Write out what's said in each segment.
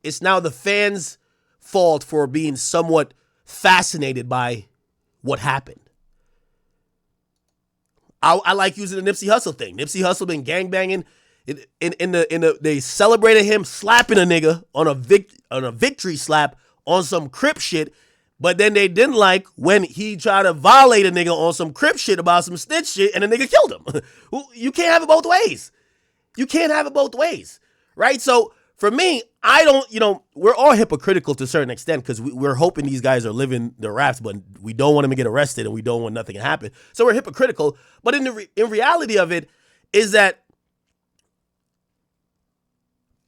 it's now the fans' fault for being somewhat fascinated by what happened. I like using the Nipsey Hussle thing. Nipsey Hussle been gangbanging. They celebrated him slapping a nigga on a victory slap on some Crip shit, but then they didn't like when he tried to violate a nigga on some Crip shit about some snitch shit, and the nigga killed him. You can't have it both ways. You can't have it both ways, right? So for me, I don't, we're all hypocritical to a certain extent because we're hoping these guys are living their raps, but we don't want them to get arrested and we don't want nothing to happen. So we're hypocritical. But in reality of it is that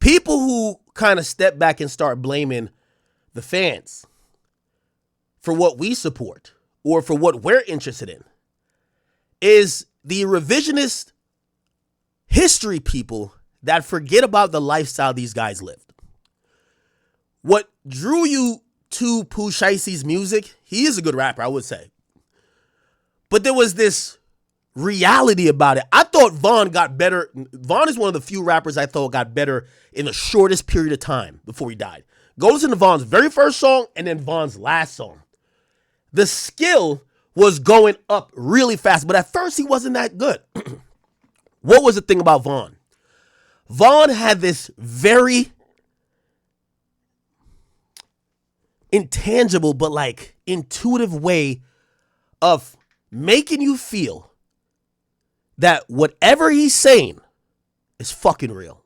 people who kind of step back and start blaming the fans for what we support or for what we're interested in is the revisionist history people that forget about the lifestyle these guys lived. What drew you to Pooh Shiesty's music, he is a good rapper, I would say. But there was this reality about it. I thought Vaughn got better. Vaughn is one of the few rappers I thought got better in the shortest period of time before he died. Go listen to Vaughn's very first song and then Vaughn's last song. The skill was going up really fast, but at first he wasn't that good. What was the thing about Vaughn? Vaughn had this very intangible but like intuitive way of making you feel that whatever he's saying is fucking real.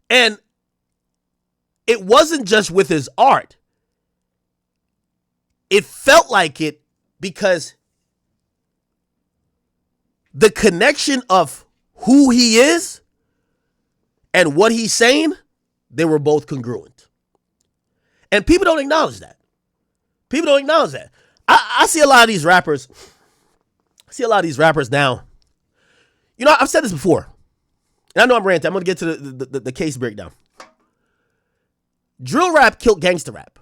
And it wasn't just with his art. It felt like it because the connection of who he is and what he's saying, they were both congruent. And people don't acknowledge that. People don't acknowledge that. I see a lot of these rappers. I see a lot of these rappers now. I've said this before. And I know I'm ranting. I'm going to get to the case breakdown. Drill rap killed gangster rap.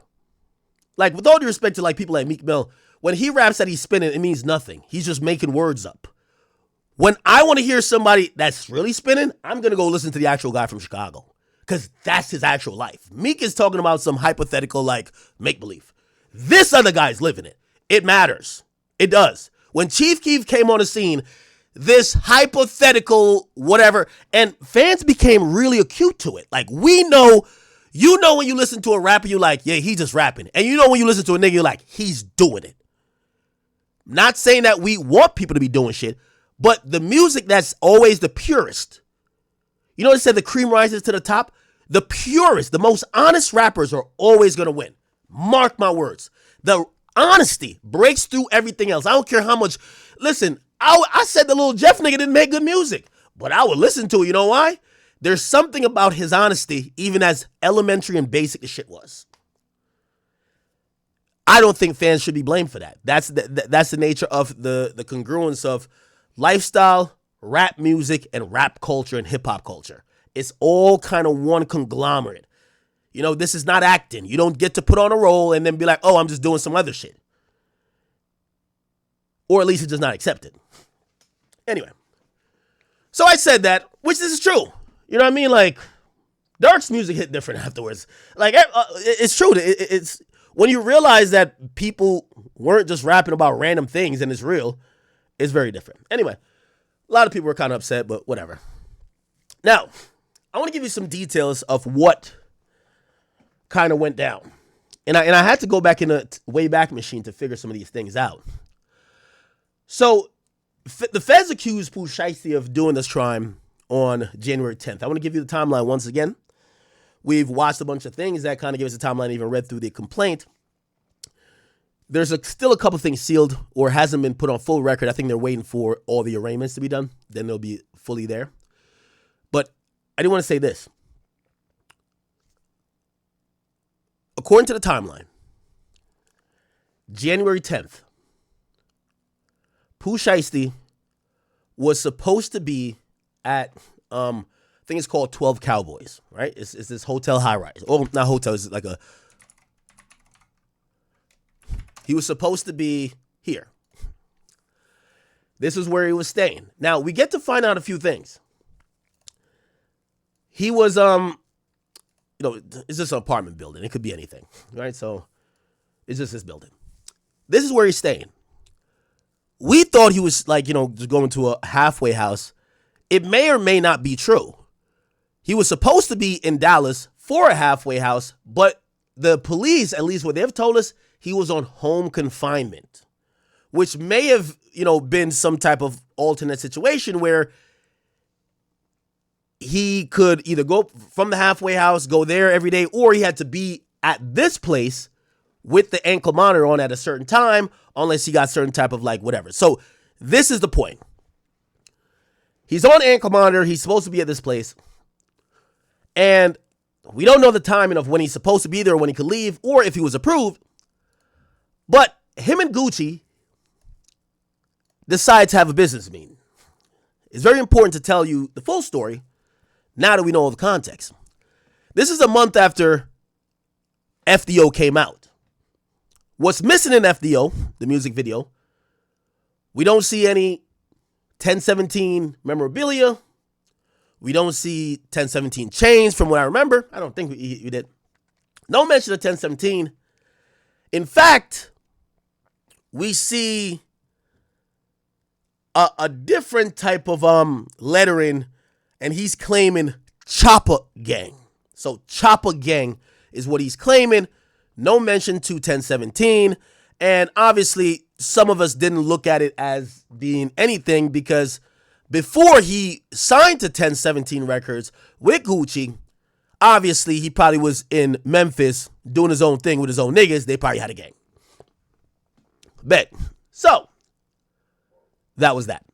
Like, with all due respect to like people like Meek Mill, when he raps that he's spinning, it means nothing. He's just making words up. When I want to hear somebody that's really spinning, I'm going to go listen to the actual guy from Chicago. Because that's his actual life. Meek is talking about some hypothetical, like, make-believe. This other guy's living it. It matters. It does. When Chief Keef came on the scene, this hypothetical whatever, and fans became really acute to it. Like, we know, when you listen to a rapper, you're like, yeah, he's just rapping. And when you listen to a nigga, you're like, he's doing it. Not saying that we want people to be doing shit, but the music that's always the purest. They said the cream rises to the top? The purest, the most honest rappers are always going to win. Mark my words. The honesty breaks through everything else. I don't care how much. Listen, I said the Lil Jeff nigga didn't make good music, but I would listen to it. You know why? There's something about his honesty, even as elementary and basic as shit was. I don't think fans should be blamed for that. That's the nature of the congruence of lifestyle, rap music, and rap culture and hip hop culture. It's all kind of one conglomerate. This is not acting. You don't get to put on a role and then be like, oh, I'm just doing some other shit. Or at least it's just not accepted. Anyway. So I said that, which this is true. You know what I mean? Like, Dark's music hit different afterwards. Like, it's true. It's when you realize that people weren't just rapping about random things and it's real, it's very different. Anyway, a lot of people were kind of upset, but whatever. Now, I want to give you some details of what kind of went down. And I had to go back in the Wayback Machine to figure some of these things out. So, the feds accused Pooh Shiesty of doing this crime on January 10th. I want to give you the timeline once again. We've watched a bunch of things that kind of give us a timeline, even read through the complaint. There's still a couple things sealed or hasn't been put on full record. I think they're waiting for all the arraignments to be done. Then they'll be fully there. But I do want to say this. According to the timeline, January 10th, Pooh Shiesty was supposed to be at, I think it's called 12 Cowboys, right? It's this hotel high-rise. Oh, not hotel, it's like a... He was supposed to be here. This is where he was staying. Now, we get to find out a few things. He was it's just an apartment building. It could be anything, right? So it's just this building. This is where he's staying. We thought he was like, just going to a halfway house. It may or may not be true. He was supposed to be in Dallas for a halfway house, but the police, at least what they've told us, he was on home confinement, which may have, been some type of alternate situation where he could either go from the halfway house, go there every day, or he had to be at this place with the ankle monitor on at a certain time, unless he got certain type of whatever. So this is the point. He's on ankle monitor. He's supposed to be at this place. And we don't know the timing of when he's supposed to be there or when he could leave or if he was approved. But him and Gucci decide to have a business meeting. It's very important to tell you the full story now that we know all the context. This is a month after FDO came out. What's missing in FDO, the music video, we don't see any 1017 memorabilia. We don't see 1017 chains from what I remember. I don't think we did. No mention of 1017. In fact, we see a different type of lettering, and he's claiming Chopper Gang. So Chopper Gang is what he's claiming. No mention to 1017. And obviously, some of us didn't look at it as being anything because before he signed to 1017 Records with Gucci, obviously he probably was in Memphis doing his own thing with his own niggas. They probably had a gang. Bet. So, that was that.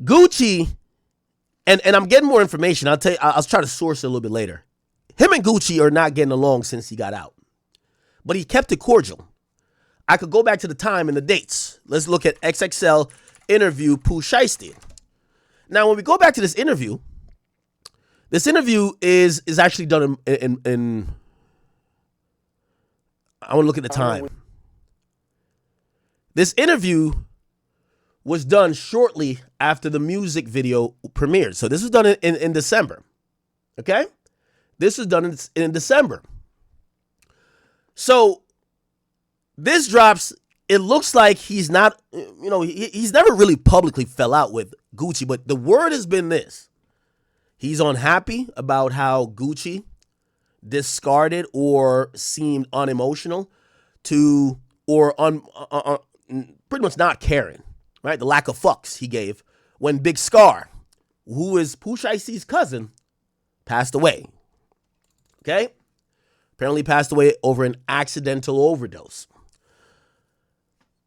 Gucci, and I'm getting more information. I'll tell you, I'll try to source it a little bit later. Him and Gucci are not getting along since he got out. But he kept it cordial. I could go back to the time and the dates. Let's look at XXL interview Pooh Shiesty. Now, when we go back to this interview is actually done in I want to look at the time. This interview was done shortly after the music video premiered. So this was done in December. Okay? This was done in December. So this drops, it looks like he's not, he's never really publicly fell out with Gucci, but the word has been this. He's unhappy about how Gucci discarded or seemed unemotional or pretty much not caring, right? The lack of fucks he gave when Big Scar, who is Pooh Shiesty's cousin, passed away. Okay? Apparently passed away over an accidental overdose.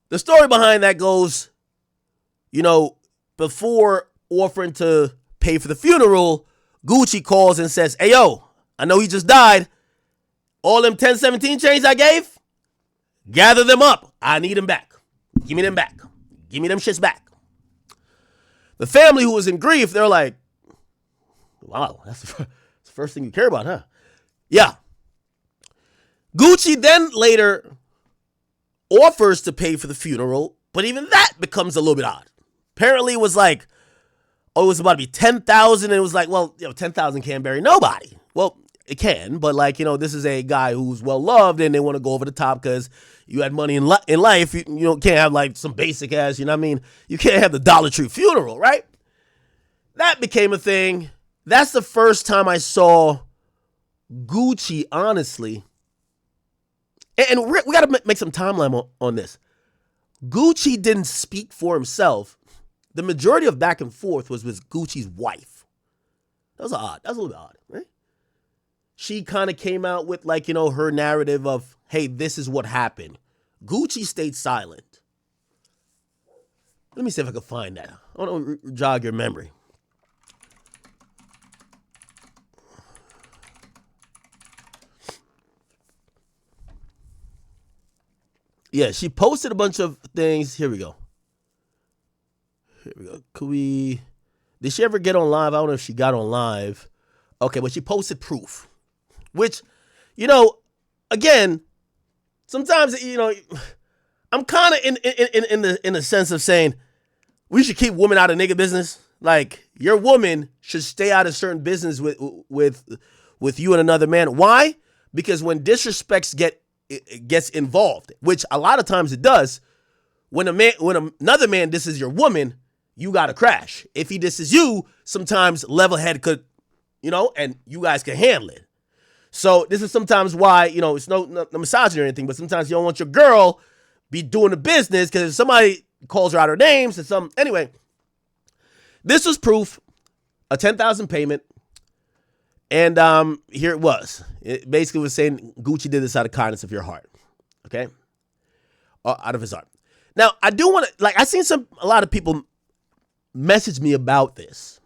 The story behind that goes, before offering to pay for the funeral, Gucci calls and says, "Hey, yo, I know he just died. All them 1017 chains I gave, gather them up. I need them back. Give me them back. Give me them shits back." The family, who was in grief, they're like, "Wow, that's the first thing you care about, huh?" Yeah. Gucci then later offers to pay for the funeral, but even that becomes a little bit odd. Apparently it was like, it was about to be 10,000, and it was like, well, 10,000 can't bury nobody. Well, it can, but this is a guy who's well loved, and they want to go over the top because you had money in life. You can't have some basic ass, you know what I mean? You can't have the Dollar Tree funeral, right? That became a thing. That's the first time I saw Gucci, honestly. And we got to make some timeline on this. Gucci didn't speak for himself. The majority of back and forth was with Gucci's wife. That was odd. That was a little bit odd, right? She kind of came out with her narrative of, hey, this is what happened. Gucci stayed silent. Let me see if I can find that. I want to jog your memory. Yeah, she posted a bunch of things. Here we go. Did she ever get on live? I don't know if she got on live. Okay, but she posted proof. Which, again, sometimes, I'm kind of in the sense of saying we should keep women out of nigga business. Like, your woman should stay out of certain business with you and another man. Why? Because when disrespect gets involved, which a lot of times it does, when another man disses your woman, you gotta crash. If he disses you, sometimes level head could, and you guys can handle it. So this is sometimes why, it's no misogyny or anything, but sometimes you don't want your girl be doing the business because if somebody calls her out her names and anyway, this was proof, a $10,000 payment. And here it was. It basically was saying Gucci did this out of kindness of your heart. Okay? Out of his heart. Now, I do want to, I seen a lot of people message me about this.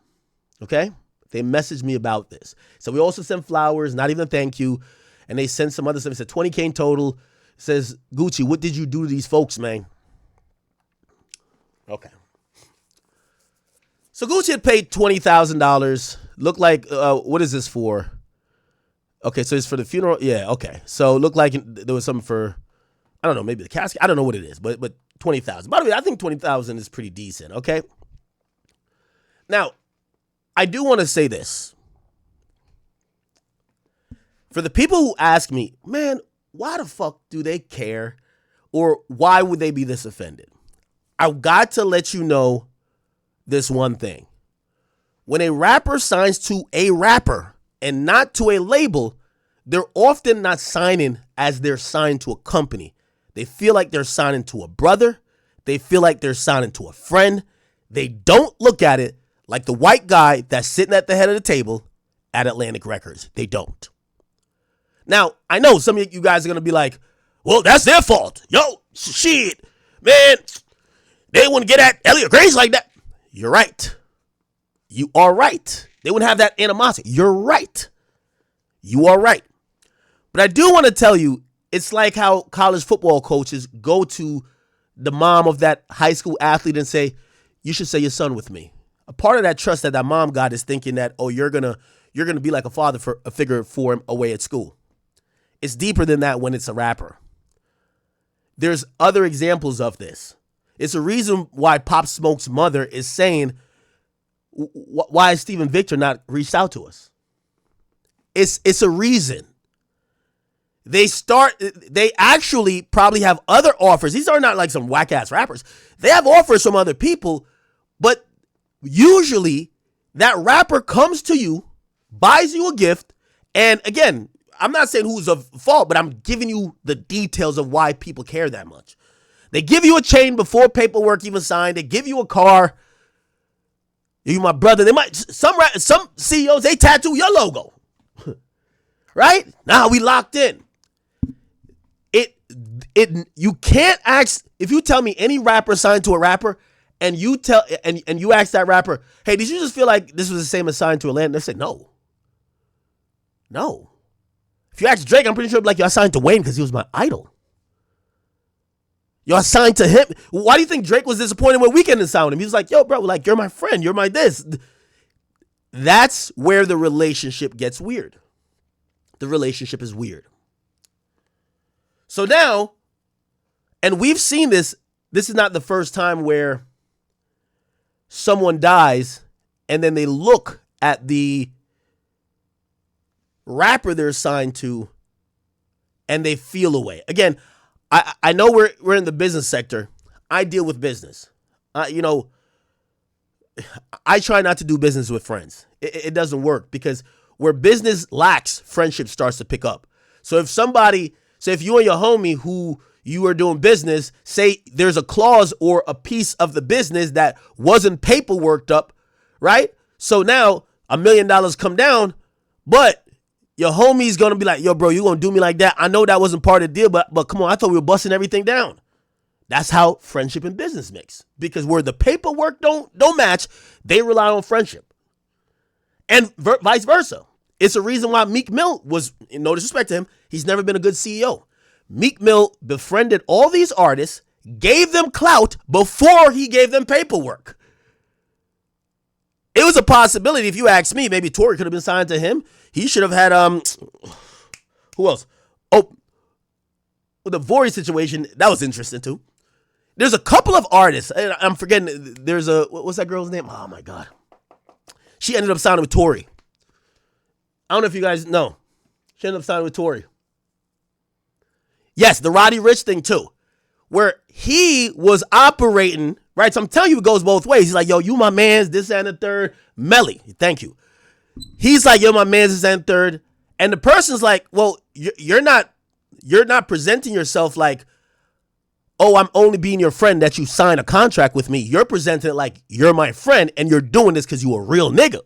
Okay? They messaged me about this. So we also sent flowers, not even a thank you. And they sent some other stuff. It said $20K in total. It says, Gucci, what did you do to these folks, man? Okay. So Gucci had paid $20,000. Looked like, what is this for? Okay, so it's for the funeral. Yeah, okay. So it looked like there was something for, I don't know, maybe the casket. I don't know what it is, but $20,000. By the way, I think $20,000 is pretty decent, okay? Now, I do want to say this. For the people who ask me, man, why the fuck do they care? Or why would they be this offended? I've got to let you know this one thing. When a rapper signs to a rapper and not to a label, they're often not signing as they're signed to a company. They feel like they're signing to a brother. They feel like they're signing to a friend. They don't look at it like the white guy that's sitting at the head of the table at Atlantic Records. They don't. Now, I know some of you guys are going to be like, well, that's their fault. Yo, shit, man, they wouldn't get at Elliot Grace like that. You're right. You are right. They wouldn't have that animosity. You're right. You are right. But I do want to tell you, it's like how college football coaches go to the mom of that high school athlete and say, you should say your son with me. A part of that trust that mom got is thinking that, oh, you're gonna be like a figure for him away at school. It's deeper than that when it's a rapper. There's other examples of this. It's a reason why Pop Smoke's mother is saying, why has Stephen Victor not reached out to us? It's a reason. They actually probably have other offers. These are not like some whack ass rappers. They have offers from other people, but usually that rapper comes to you, buys you a gift, and again, I'm not saying who's at fault, but I'm giving you the details of why people care that much. They give you a chain before paperwork even signed. They give you a car. You my brother. They might some CEOs, they tattoo your logo. Right? Now we locked in. You can't ask, if you tell me any rapper signed to a rapper and you ask that rapper, hey, did you just feel like this was the same as signed to Atlanta? They say no. No. If you ask Drake, I'm pretty sure like, yo, I signed to Wayne because he was my idol. Yo, I signed to him. Why do you think Drake was disappointed when Weeknd didn't sign him? He was like, yo, bro, like, you're my friend. You're my this. That's where the relationship gets weird. The relationship is weird. So now, and we've seen this is not the first time where someone dies and then they look at the rapper they're signed to and they feel away. Again, I know we're in the business sector. I deal with business. I try not to do business with friends. It doesn't work because where business lacks, friendship starts to pick up. So if you and your homie who you are doing business, say there's a clause or a piece of the business that wasn't paperworked up, right? So now $1 million come down, but your homie's going to be like, yo, bro, you going to do me like that? I know that wasn't part of the deal, but come on, I thought we were busting everything down. That's how friendship and business mix. Because where the paperwork don't match, they rely on friendship. And vice versa. It's a reason why Meek Mill was, no disrespect to him, he's never been a good CEO. Meek Mill befriended all these artists, gave them clout before he gave them paperwork. It was a possibility, if you ask me, maybe Tory could have been signed to him. He should have had, who else? Oh, the Vori situation, that was interesting too. There's a couple of artists, and I'm forgetting, what's that girl's name? Oh my God. She ended up signing with Tory. I don't know if you guys know. She ended up signing with Tory. Yes, the Roddy Ricch thing too, where he was operating, right? So I'm telling you, it goes both ways. He's like, yo, you my man's, this and the third. Melly, thank you. He's like, yo, my man's, this and third. And the person's like, well, you're not presenting yourself like, oh, I'm only being your friend that you sign a contract with me. You're presenting it like you're my friend and you're doing this because you a real nigga.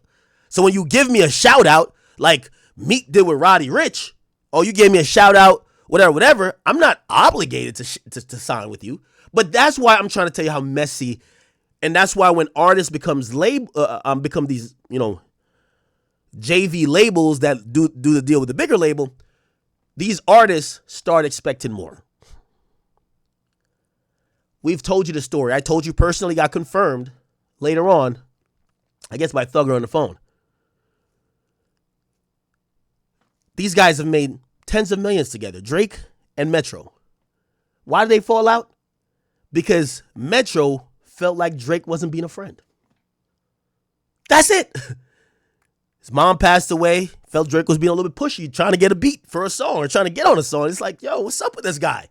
So when you give me a shout out, like Meek did with Roddy Ricch, oh, you gave me a shout out, whatever, I'm not obligated to sign with you. But that's why I'm trying to tell you how messy, and that's why when artists become these, JV labels that do the deal with the bigger label, these artists start expecting more. We've told you the story. I told you personally, got confirmed later on, I guess by Thugger on the phone. These guys have made tens of millions together, Drake and Metro. Why did they fall out? Because Metro felt like Drake wasn't being a friend. That's it. His mom passed away, felt Drake was being a little bit pushy, trying to get a beat for a song or trying to get on a song. It's like, yo, what's up with this guy?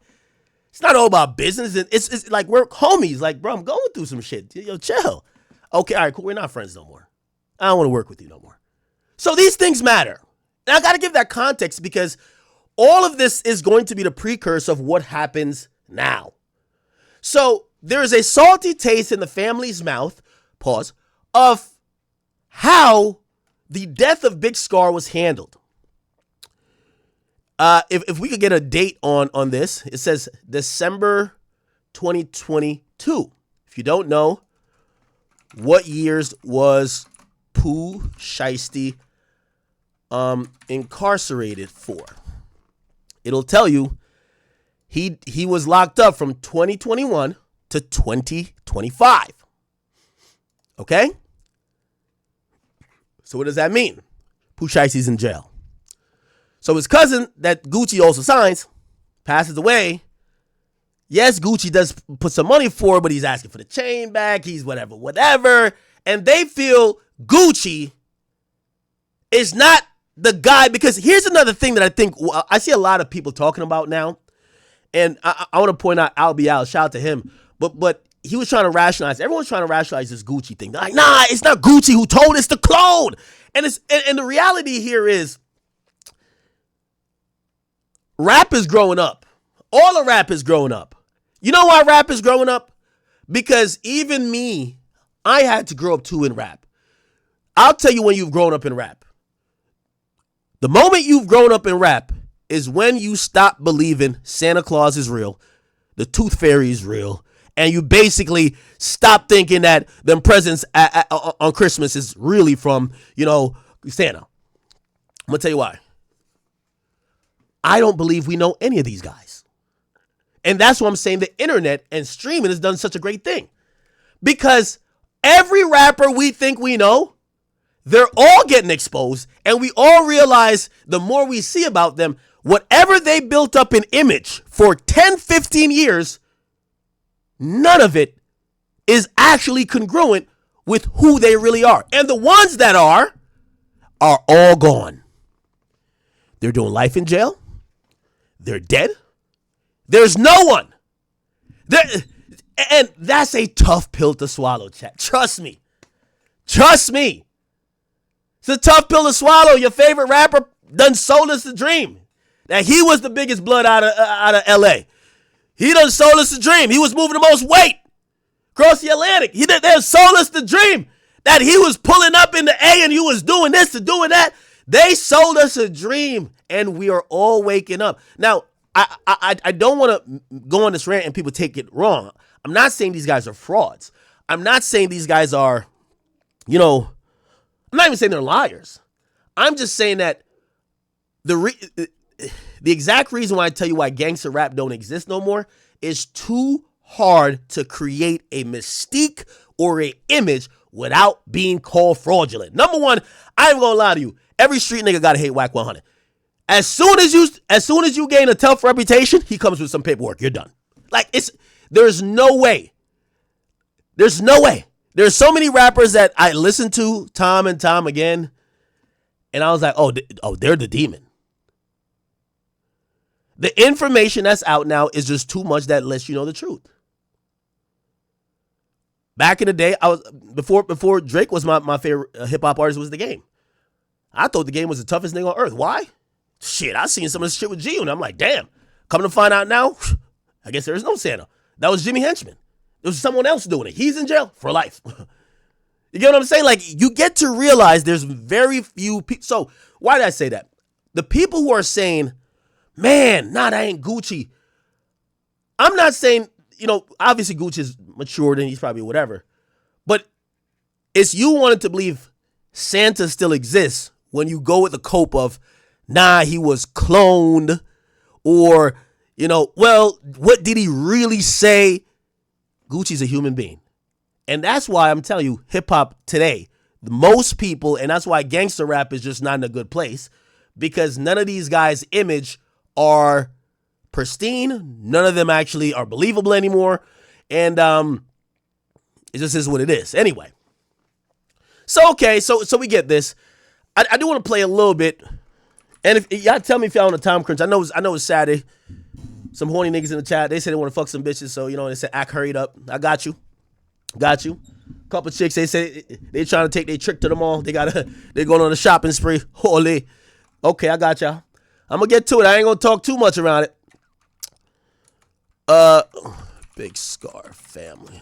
It's not all about business. It's like we're homies. Like, bro, I'm going through some shit. Yo, chill. Okay, all right, cool. We're not friends no more. I don't want to work with you no more. So these things matter. And I got to give that context because all of this is going to be the precursor of what happens now. So there is a salty taste in the family's mouth, pause, of how the death of Big Scar was handled. If we could get a date on this, it says December 2022. If you don't know, what years was Pooh Shiesty incarcerated for? It'll tell you he was locked up from 2021 to 2025. Okay? So what does that mean? Pooh Shiesty's in jail. So his cousin that Gucci also signs passes away. Yes, Gucci does put some money for it, but he's asking for the chain back. He's whatever. And they feel Gucci is not the guy, because here's another thing that I think I see a lot of people talking about now. And I want to point out Al Bial, shout out to him. But he was trying to rationalize. Everyone's trying to rationalize this Gucci thing. They're like, nah, it's not Gucci who told us to clone. And the reality here is rap is growing up. All of rap is growing up. You know why rap is growing up? Because even me, I had to grow up too in rap. I'll tell you when you've grown up in rap. The moment you've grown up in rap is when you stop believing Santa Claus is real, the Tooth Fairy is real, and you basically stop thinking that them presents on Christmas is really from, Santa. I'm going to tell you why. I don't believe we know any of these guys. And that's why I'm saying the internet and streaming has done such a great thing. Because every rapper we think we know, they're all getting exposed, and we all realize the more we see about them, whatever they built up in image for 10, 15 years, none of it is actually congruent with who they really are. And the ones that are all gone. They're doing life in jail. They're dead. There's no one. And that's a tough pill to swallow, chat. Trust me. It's a tough pill to swallow. Your favorite rapper done sold us the dream that he was the biggest blood out of LA. He done sold us the dream. He was moving the most weight across the Atlantic. They sold us the dream that he was pulling up in the A and he was doing this and doing that. They sold us a dream, and we are all waking up. Now, I don't want to go on this rant and people take it wrong. I'm not saying these guys are frauds. I'm not saying these guys are, I'm not even saying they're liars. I'm just saying that the exact reason why I tell you why gangster rap don't exist no more is too hard to create a mystique or an image without being called fraudulent. Number one, I ain't gonna lie to you. Every street nigga gotta hate Whack 100. As soon as you gain a tough reputation, he comes with some paperwork. You're done. Like there's no way. There's so many rappers that I listen to time and time again, and I was like, oh, they're the demon. The information that's out now is just too much that lets you know the truth. Back in the day, I was before Drake was my favorite hip hop artist was The Game. I thought The Game was the toughest thing on earth. Why? Shit, I seen some of this shit with G, and I'm like, damn. Coming to find out now, I guess there is no Santa. That was Jimmy Henchman. There was someone else doing it. He's in jail for life. You get what I'm saying? Like, you get to realize there's very few people. So why did I say that? The people who are saying, man, nah, that ain't Gucci. I'm not saying, obviously Gucci's matured and he's probably whatever. But it's you wanting to believe Santa still exists when you go with the cope of, nah, he was cloned. Or, well, what did he really say? Gucci's a human being. And that's why I'm telling you, hip-hop today, most people, and that's why gangster rap is just not in a good place, because none of these guys' image are pristine. None of them actually are believable anymore. And it just is what it is. Anyway. So, okay, so we get this. I do want to play a little bit. And if y'all tell me if y'all on a time crunch. I know it's Saturday. Some horny niggas in the chat. They say they want to fuck some bitches. So, they said, act hurried up. I got you. Couple chicks, they say they trying to take their trick to the mall. They're going on a shopping spree. Holy. Okay, I got y'all. I'm going to get to it. I ain't going to talk too much around it. Big Scar family.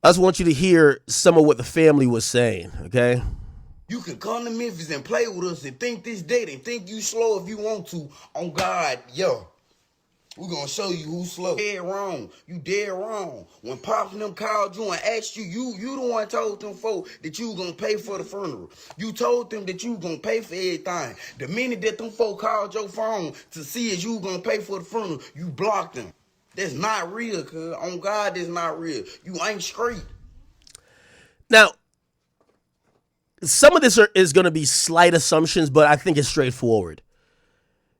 I just want you to hear some of what the family was saying, okay? You can come to Memphis and play with us and think this dead and think you slow if you want to. On God, yo. We're going to show you who's slow. Dead wrong. You dead wrong. When Pops and them called you and asked you, you the one told them folk that you going to pay for the funeral. You told them that you going to pay for everything. The minute that them folk called your phone to see if you going to pay for the funeral, you blocked them. That's not real, cuz. On God, that's not real. You ain't straight. Now, some of this is going to be slight assumptions, but I think it's straightforward.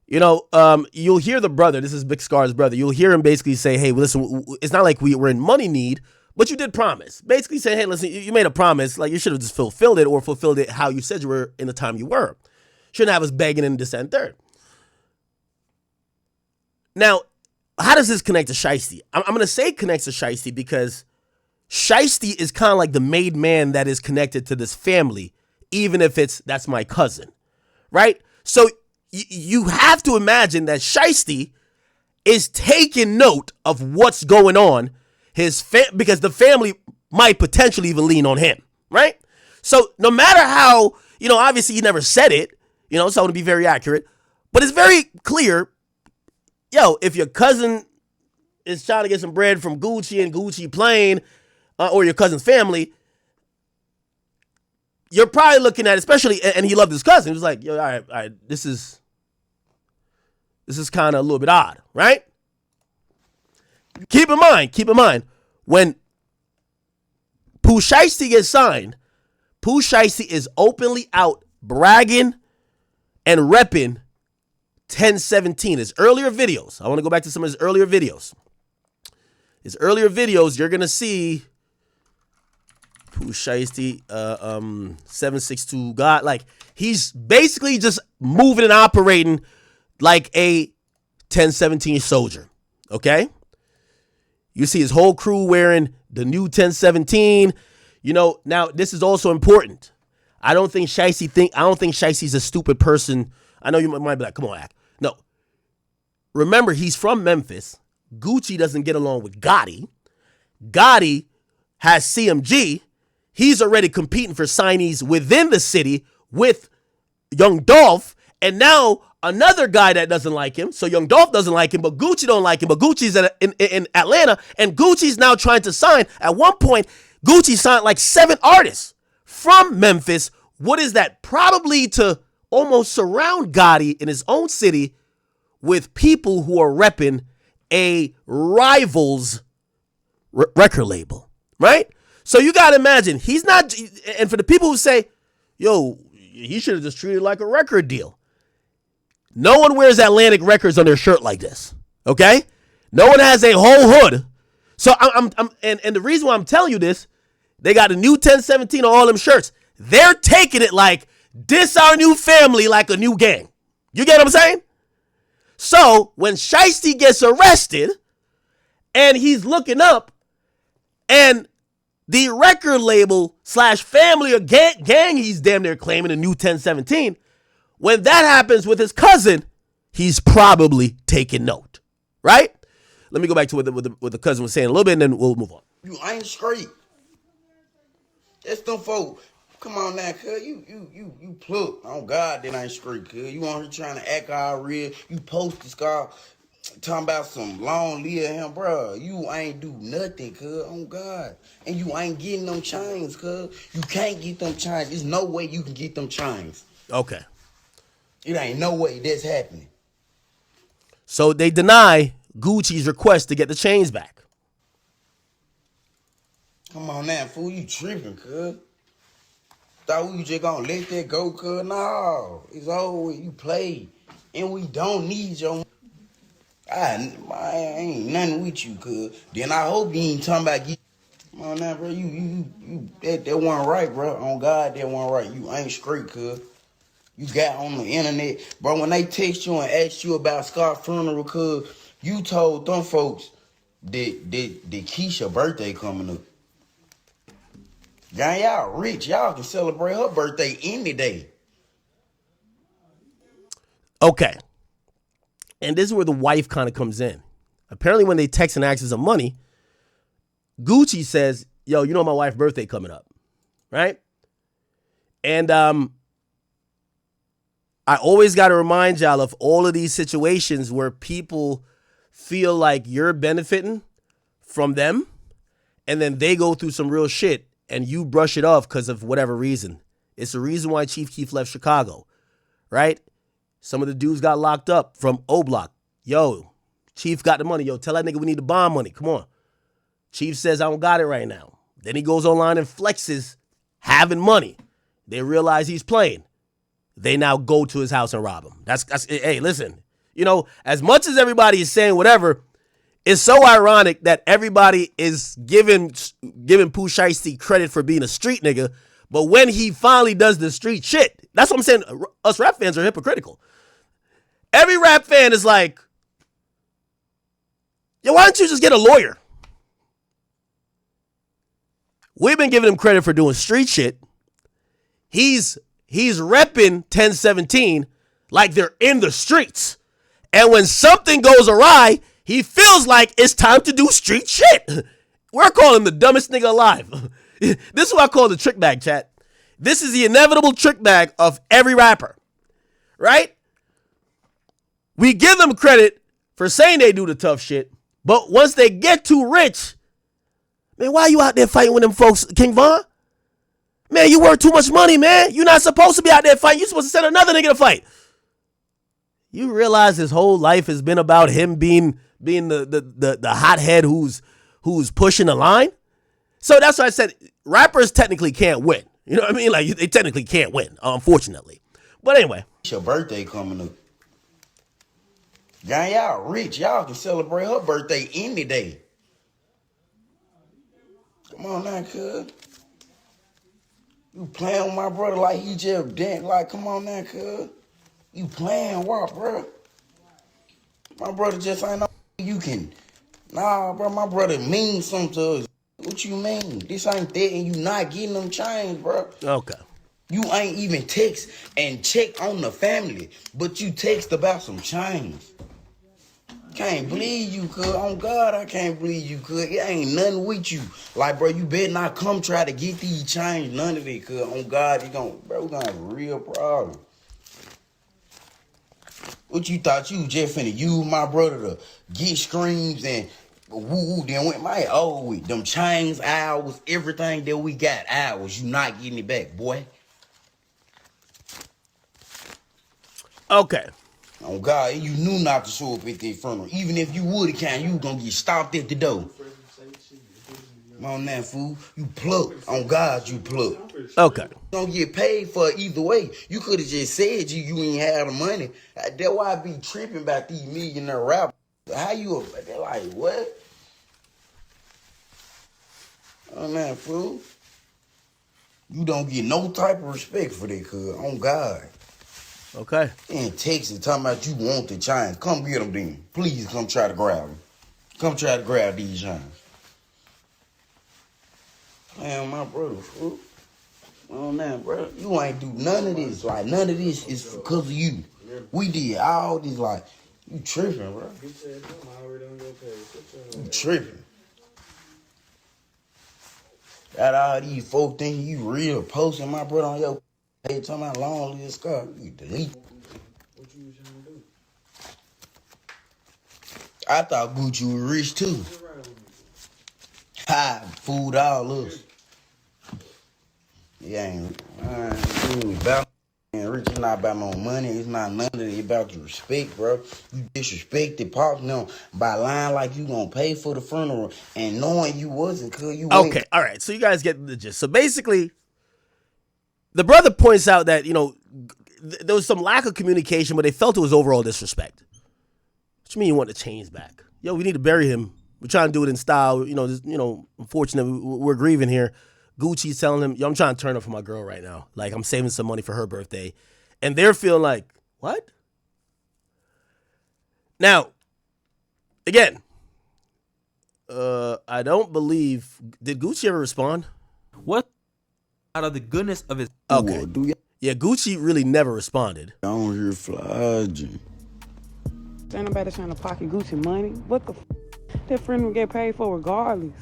You'll hear the brother, this is Big Scar's brother, you'll hear him basically say, hey, listen, it's not like we're in money need, but you did promise. Basically say, hey, listen, you made a promise, like you should have just fulfilled it or fulfilled it how you said you were in the time you were. Shouldn't have us begging in this and third. Now, how does this connect to Shiesty? I'm going to say it connects to Shiesty because Shiesty is kind of like the made man that is connected to this family, even if that's my cousin, right? So you have to imagine that Shiesty is taking note of what's going on, because the family might potentially even lean on him, right? So no matter how, obviously he never said it, so I want to be very accurate, but it's very clear, if your cousin is trying to get some bread from Gucci and Gucci playing, or your cousin's family, you're probably looking at, especially, and he loved his cousin. He was like, all right, this is kind of a little bit odd, right? Keep in mind, when Pooh Shiesty gets signed, Pooh Shiesty is openly out bragging and repping 1017. His earlier videos. I want to go back to some of his earlier videos. You're going to see Pooh Shiesty, 762 God. Like, he's basically just moving and operating like a 1017 soldier, okay? You see his whole crew wearing the new 1017. Now this is also important. I don't think Shiesty's a stupid person. I know you might be like, come on, Ack. No. Remember, he's from Memphis. Gucci doesn't get along with Gotti. Gotti has CMG. He's already competing for signees within the city with Young Dolph. And now another guy that doesn't like him. So Young Dolph doesn't like him, but Gucci don't like him. But Gucci's in Atlanta, and Gucci's now trying to sign. At one point, Gucci signed like 7 artists from Memphis. What is that? Probably to almost surround Gotti in his own city with people who are repping a rival's record label, right? So you got to imagine, he's not, and for the people who say, yo, he should have just treated it like a record deal. No one wears Atlantic Records on their shirt like this, okay? No one has a whole hood So and the reason why I'm telling you this, they got a new 1017 on all them shirts. They're taking it like this our new family, like a new gang. You get what I'm saying? So when Shiesty gets arrested and he's looking up and the record label / family or gang he's damn near claiming a new 1017, when that happens with his cousin, he's probably taking note, right? Let me go back to what the cousin was saying a little bit, and then we'll move on. You ain't straight. That's them folk. Come on now, cuz. You plug. Oh, God, that ain't straight, cuz. You on here trying to act all real. You post this guy talking about some long live him, bro. You ain't do nothing, cuz. Oh, God. And you ain't getting them chains, cuz. You can't get them chains. There's no way you can get them chains. Okay. It ain't no way that's happening. So they deny Gucci's request to get the chains back. Come on now, fool. You tripping, cuz. Thought we just gonna let that go, cuz. No. It's over. You play. And we don't need your... I ain't nothing with you, cuz. Then I hope you ain't talking about... Come on now, bro. That wasn't right, bro. On God, that wasn't right. You ain't straight, cuz. You got on the internet. Bro, when they text you and ask you about Scott's funeral, cuz, you told them folks that Keisha's birthday coming up. Gang, y'all rich. Y'all can celebrate her birthday any day. Okay. And this is where the wife kind of comes in. Apparently when they text and ask for some money, Gucci says, yo, you know my wife's birthday coming up, right? And I always got to remind y'all of all of these situations where people feel like you're benefiting from them and then they go through some real shit and you brush it off because of whatever reason. It's the reason why Chief Keef left Chicago, right? Some of the dudes got locked up from O-Block. Yo, Chief got the money. Yo, tell that nigga we need the bond money. Come on. Chief says, I don't got it right now. Then he goes online and flexes having money. They realize he's playing. They now go to his house and rob him. That's hey, listen, you know, as much as everybody is saying whatever, it's so ironic that everybody is giving Pooh Shiesty credit for being a street nigga, but when he finally does the street shit, that's what I'm saying. Us rap fans are hypocritical. Every rap fan is like, yo, why don't you just get a lawyer? We've been giving him credit for doing street shit. He's repping 1017 like they're in the streets. And when something goes awry, he feels like it's time to do street shit. We're calling him the dumbest nigga alive. This is what I call the trick bag, chat. This is the inevitable trick bag of every rapper, right? We give them credit for saying they do the tough shit, but once they get too rich, man, why are you out there fighting with them folks, King Von? Man, you worth too much money, man. You're not supposed to be out there fighting. You're supposed to send another nigga to fight. You realize his whole life has been about him being the hothead who's pushing the line? So that's why I said rappers technically can't win. You know what I mean? Like, they technically can't win, unfortunately. But anyway. It's your birthday coming up. Gang, y'all rich. Y'all can celebrate her birthday any day. Come on now, cuz. You playing with my brother like he just dance. Like, come on now, cuz. You playing what, bro? My brother just ain't no you can. Nah, bro, my brother means something to us. What you mean? This ain't that and you not getting them chains, bro. Okay. You ain't even text and check on the family, but you text about some chains. Can't believe you, cuz. On God, I can't believe you, cuz. It ain't nothing with you. Like, bro, you better not come try to get these chains. None of it, cuz. On God, we gonna have a real problem. What you thought you just finna use my brother to get screams and woo-woo, then went my with them chains, hours, everything that we got, hours. You not getting it back, boy. Okay. Oh God, you knew not to show up at that funeral. Even if you would have came, you was gonna get stopped at the door. Come on now, fool. You plucked. On God, you plucked. Okay. You don't get paid for it either way. You could have just said you ain't had the money. That's why I be tripping about these millionaire rappers. How you, they're like, what? Oh man, fool. You don't get no type of respect for that, cuz. On God. Okay. In Texas, talking about you want the chains. Come get them then. Please come try to grab them. Come try to grab these chains. Man, my brother, fool. Oh man, bro. You ain't do none of this. Like, none of this is because of you. We did all this, like, you tripping, bro. You tripping. Got all these folks thinking you real posting my brother on your page talking about long live Scott. You delete. What you was trying to do? I thought Gucci was rich too. Ha, fooled all us. Yeah, ain't about rich is not about no money. It's not none of it. It's about the respect, bro. You disrespected Pops now by lying like you gonna pay for the funeral and knowing you wasn't, cause you Okay, all right. So you guys get the gist. So basically, the brother points out that, there was some lack of communication, but they felt it was overall disrespect. What you mean you want the chains back? Yo, we need to bury him. We're trying to do it in style. Unfortunately, we're grieving here. Gucci's telling him, yo, I'm trying to turn up for my girl right now. Like, I'm saving some money for her birthday. And they're feeling like, what? Now, again, I don't believe, did Gucci ever respond? What out of the goodness of his Okay. Yeah, Gucci really never responded. I don't hear flogging. Ain't nobody trying to pocket Gucci money. What the that friend will get paid for regardless.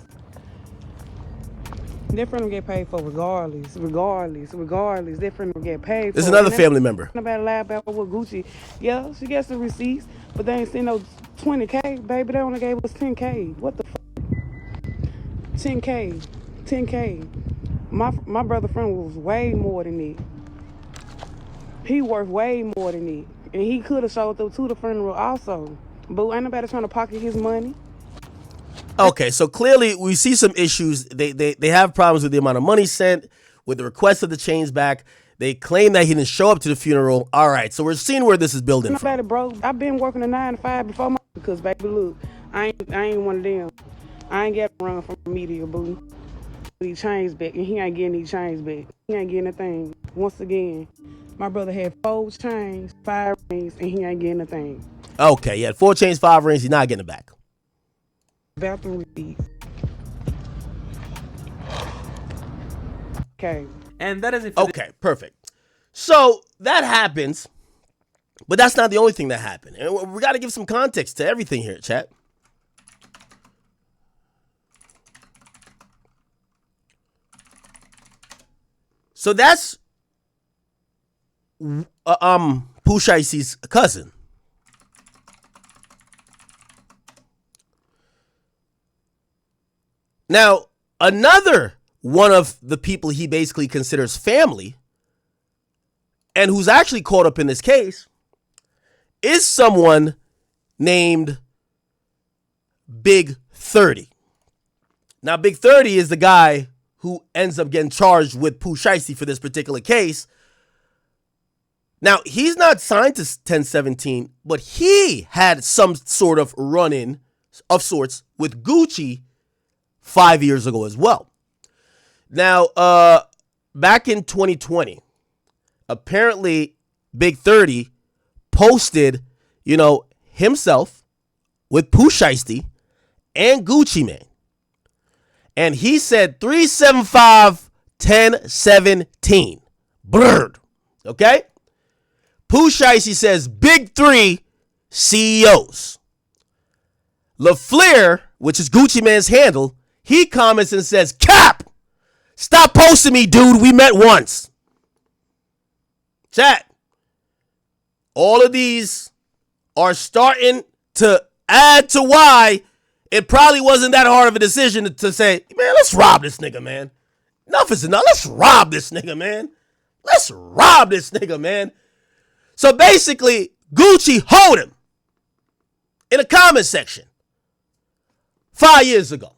That friend will get paid for regardless. That friend will get paid for. There's another family member. Nobody lie about what Gucci. Yeah, she gets the receipts, but they ain't seen no 20K. Baby, they only gave us 10K. What the 10K. My brother friend was way more than it. He worth way more than it. And he could have showed up to the funeral also. But ain't nobody trying to pocket his money. Okay, so clearly we see some issues. They have problems with the amount of money sent, with the request of the chains back. They claim that he didn't show up to the funeral. All right, so we're seeing where this is building Nobody from. broke. I've been working a 9 to 5 before my because baby, look, I ain't one of them. I ain't got to run from the media, boo. These chains back, and he ain't getting these chains back. He ain't getting a thing. Once again, my brother had 4 chains, 5 rings, and he ain't getting a thing. Okay, he had 4 chains, 5 rings. He's not getting it back. Bathroom receipts. Okay. and that isn't Okay, perfect. So that happens, but that's not the only thing that happened. And we got to give some context to everything here, chat. So that's Pooh Shiesty's cousin. Now, another one of the people he basically considers family and who's actually caught up in this case is someone named Big 30. Now, Big 30 is the guy who ends up getting charged with Pooh Shiesty for this particular case. Now, he's not signed to 1017, but he had some sort of run-in of sorts with Gucci 5 years ago as well. Now, back in 2020, apparently Big 30 posted, himself with Pooh Shiesty and Gucci Mane. And he said 375 1017. Blurred. Okay? Pooh Shiesty says Big 3 CEOs. LaFleur, which is Gucci Mane's handle, he comments and says, Cap! Stop posting me, dude. We met once. Chat. All of these are starting to add to why it probably wasn't that hard of a decision to say, man, let's rob this nigga, man. Enough is enough. Let's rob this nigga, man. Let's rob this nigga, man. So basically, Gucci hold him in a comment section 5 years ago.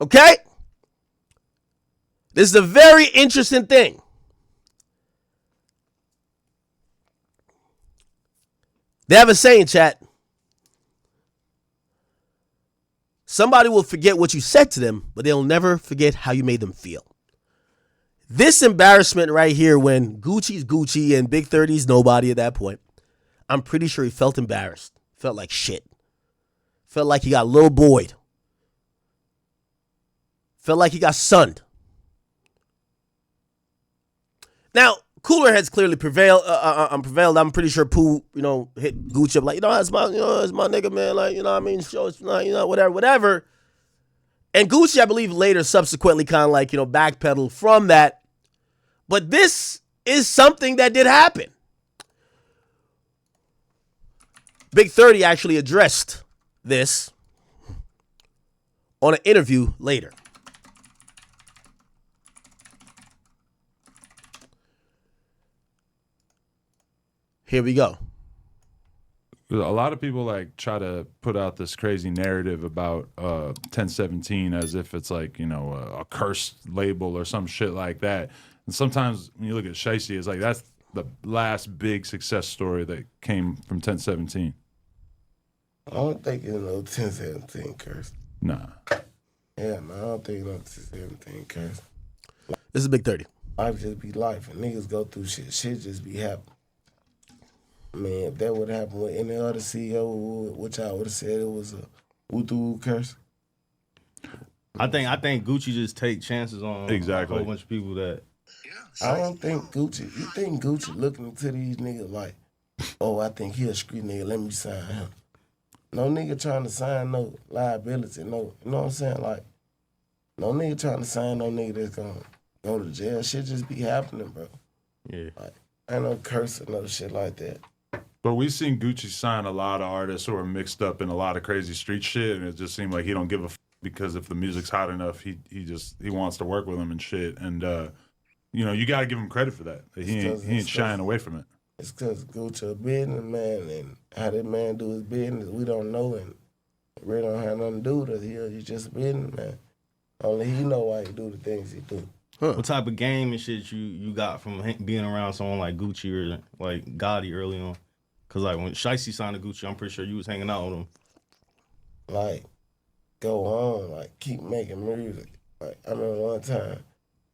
Okay? This is a very interesting thing. They have a saying, chat. Somebody will forget what you said to them, but they'll never forget how you made them feel. This embarrassment right here, when Gucci's Gucci and Big 30's nobody at that point, I'm pretty sure he felt embarrassed. Felt like shit. Felt like he got little boyed. Felt like he got sunned. Now, cooler heads clearly prevailed. I'm pretty sure Pooh, hit Gucci up like, that's my nigga, man. Like, what I mean? Show it's not, whatever. And Gucci, I believe, later subsequently kind of like, backpedaled from that. But this is something that did happen. Big 30 actually addressed this on an interview later. Here we go. A lot of people like try to put out this crazy narrative about 1017 as if it's like, a cursed label or some shit like that. And sometimes when you look at Shiesty, it's like that's the last big success story that came from 1017. I don't think it's no 1017 curse. Nah. Yeah, man, I don't think no 1017 curse. This is Big 30. Life just be life, and niggas go through shit. Shit just be happening. Man, if that would happen with any other CEO, which I would have said it was a voodoo curse. I think Gucci just take chances on Exactly. a whole bunch of people that. I don't think Gucci. You think Gucci looking into these niggas like, oh, I think he a street nigga. Let me sign him. No nigga trying to sign no liability. No, you know what I'm saying? Like, no nigga trying to sign no nigga that's gonna go to jail. Shit just be happening, bro. Yeah. Like, ain't no curse or no shit like that. But we've seen Gucci sign a lot of artists who are mixed up in a lot of crazy street shit, and it just seemed like he don't give a because if the music's hot enough, he wants to work with them and shit. And you got to give him credit for that. He ain't shying away from it. It's because Gucci a business man, and how that man do his business, we don't know, and it really don't have nothing to do with us. He's just a business man. Only he know why he do the things he do. Huh. What type of game and shit you got from being around someone like Gucci or like Gotti early on? Cause like when Shiesty signed to Gucci, I'm pretty sure you was hanging out with him. Like, go on, like, keep making music. Like, I remember one time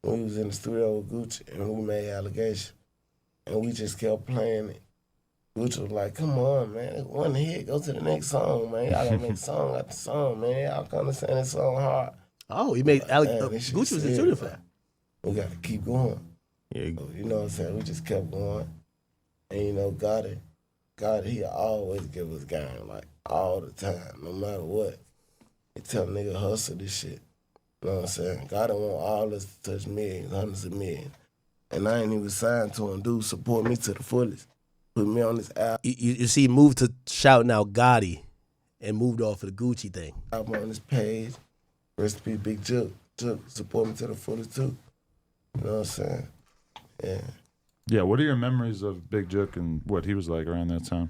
we was in the studio with Gucci and we made Allegation, and we just kept playing it. Gucci was like, come on, man, it's one hit, go to the next song, man. Y'all gotta make song after song, man. Y'all can understand this song hard. Oh, he made This shit Gucci was in serious, studio for that. We gotta keep going. Yeah. So, you know what I'm saying? We just kept going. And God, he always give us game, like, all the time, no matter what. He tell nigga hustle this shit. You know what I'm saying? God don't want all us to touch millions, hundreds of millions. And I ain't even signed to him. Dude, support me to the fullest. Put me on this album You see, he moved to shouting out Gotti and moved off of the Gucci thing. on this page. Recipe Big Jook. Jook, support me to the fullest too. You know what I'm saying? Yeah. Yeah, what are your memories of Big Jook and what he was like around that time?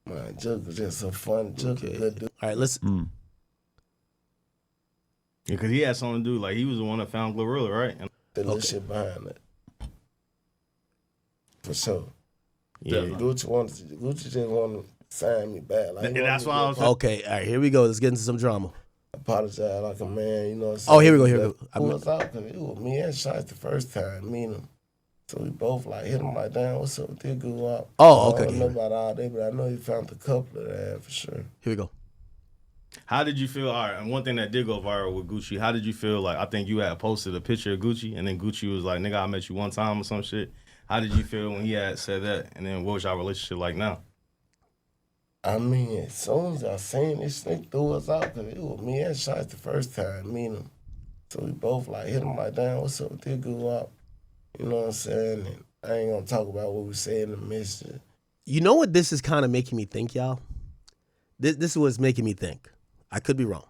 Man, Jook was just so fun. Jook a good dude. All right, listen. Yeah, cause he had something to do. Like he was the one that found Glorilla, right? And The little shit behind it. For sure. yeah. Gucci just want to sign me back. Like, And that's why I was. Okay, all right, here we go. Let's get into some drama. apologize like a man, you know what I'm saying? Oh, here we go. Pull us out, because it was me and Shiesty the first time, me and him. So we both like hit him like, damn, what's up with this good up? Oh, okay. I don't know about all day, but I know he found a couple of that for sure. Here we go. How did you feel? All right, and one thing that did go viral with Gucci, how did you feel? Like, I think you had posted a picture of Gucci, and then Gucci was like, nigga, I met you one time or some shit. How did you feel when he had said that? And then what was your relationship like now? I mean, as soon as I seen this thing threw us out, because it was me and Shiesty the first time, me and him. So we both like hit him like, damn, what's up with this good up? You know what I'm saying? And I ain't gonna talk about what we said in the message. You know what this is kind of making me think, y'all? This is what's making me think. I could be wrong.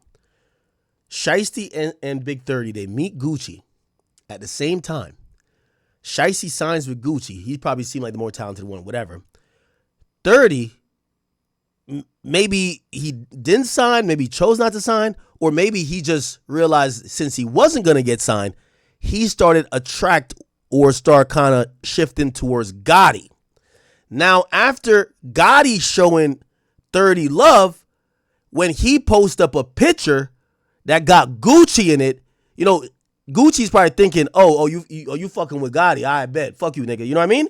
Shiesty and Big 30, they meet Gucci at the same time. Shiesty signs with Gucci. He probably seemed like the more talented one, whatever. 30, maybe he didn't sign, maybe he chose not to sign, or maybe he just realized since he wasn't going to get signed, he started start kind of shifting towards Gotti. Now, after Gotti showing 30 love, when he posts up a picture that got Gucci in it, you know, Gucci's probably thinking, you fucking with Gotti. I bet. Fuck you, nigga. You know what I mean?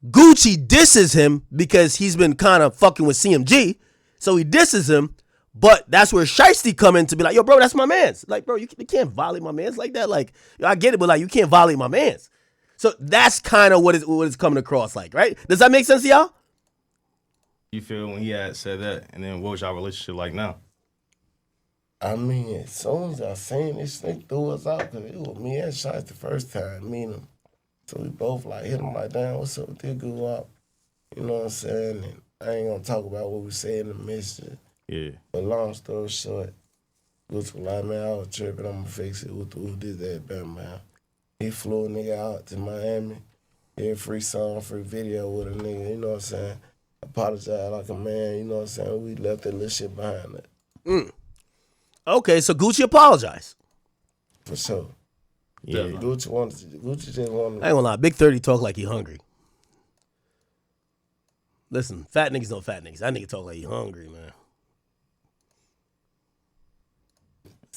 Gucci disses him because he's been kind of fucking with CMG. So he disses him. But that's where Shiesty come in to be like, yo, bro, that's my man's. Like, bro, you can't violate my man's like that. Like, I get it, but like, you can't violate my man's. So that's kind of what it's coming across like, right? Does that make sense to y'all? You feel when he had said that, and then what was y'all relationship like now? I mean, as soon as I seen this nigga threw us out, because it was me and Shiesty the first time meeting him. So we both like hit him like, damn, what's up with this go up? You know what I'm saying? And I ain't gonna talk about what we said in the message. Yeah. But long story short, Gucci was like, man, I was tripping, I'm gonna fix it with this, that, bam, man. He flew a nigga out to Miami, did a free song, free video with a nigga, you know what I'm saying? Apologized like a man, you know what I'm saying? We left that little shit behind it. Okay, so Gucci apologized. For sure. Yeah. Gucci just wanted I ain't gonna lie, Big 30 talk like he hungry. Listen, fat niggas know fat niggas. That nigga talk like he hungry, man.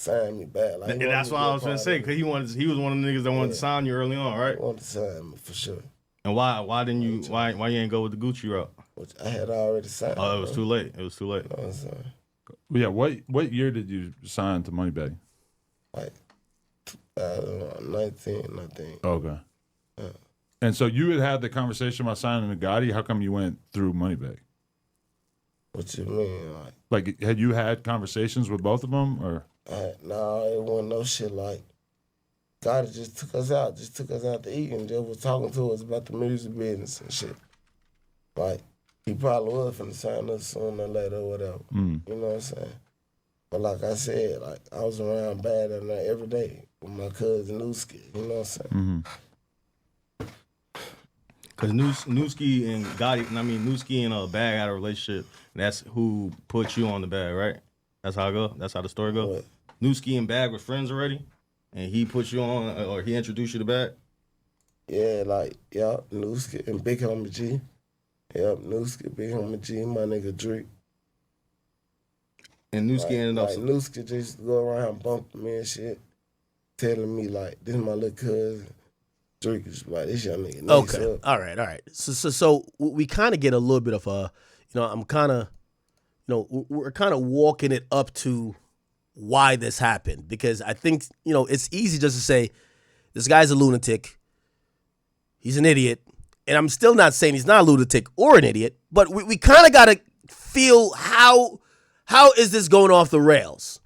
sign me back. Like, And that's what I was gonna say, because he was one of the niggas that wanted to sign you early on, right? He wanted to sign me for sure. And why didn't you ain't go with the Gucci route? Which I had already signed. Oh, it was too late. It was too late. You know what I'm saying? Yeah, what year did you sign to Moneybag? Like 2019, I think. Okay. And so you had the conversation about signing to Gotti. How come you went through Moneybag? What you mean? Like, had you had conversations with both of them, or? No, it wasn't no shit like. Gotti just took us out to eat and just was talking to us about the music business and shit. Like, he probably was finna sign us sooner or later or whatever. You know what I'm saying? But like I said, like, I was around Bad and every day with my cousin Newski, you know what I'm saying? Because Newski and Gotti, Newski and Bag had a relationship. That's who put you on the Bag, right? That's how it go? That's how the story go? What? Newski and Bag were friends already? And he put you on, or he introduced you to Bag? Yeah, like, Newski and Big Homie G. Yep, Newski, Big Homie G, my nigga Drake. And Newski ended up... Like, Newski just go around bumping me and shit, telling me, like, this is my little cousin. Drake is like, this young nigga. Okay, all right. So we kind of get a little bit of a, I'm kind of, we're kind of walking it up to why this happened, because I think, it's easy just to say, this guy's a lunatic, he's an idiot, and I'm still not saying he's not a lunatic or an idiot, but we kind of got to feel how is this going off the rails?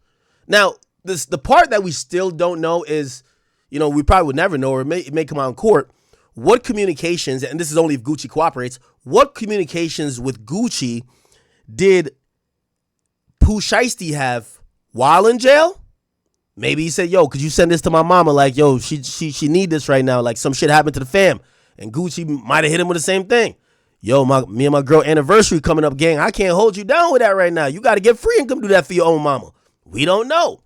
Now, the part that we still don't know is, we probably would never know, or it may come out in court, what communications, and this is only if Gucci cooperates, what communications with Gucci did Pooh Shiesty have while in jail? Maybe he said, yo, could you send this to my mama? Like, yo, she need this right now. Like, some shit happened to the fam. And Gucci might have hit him with the same thing. Yo, me and my girl anniversary coming up, gang. I can't hold you down with that right now. You got to get free and come do that for your own mama. We don't know.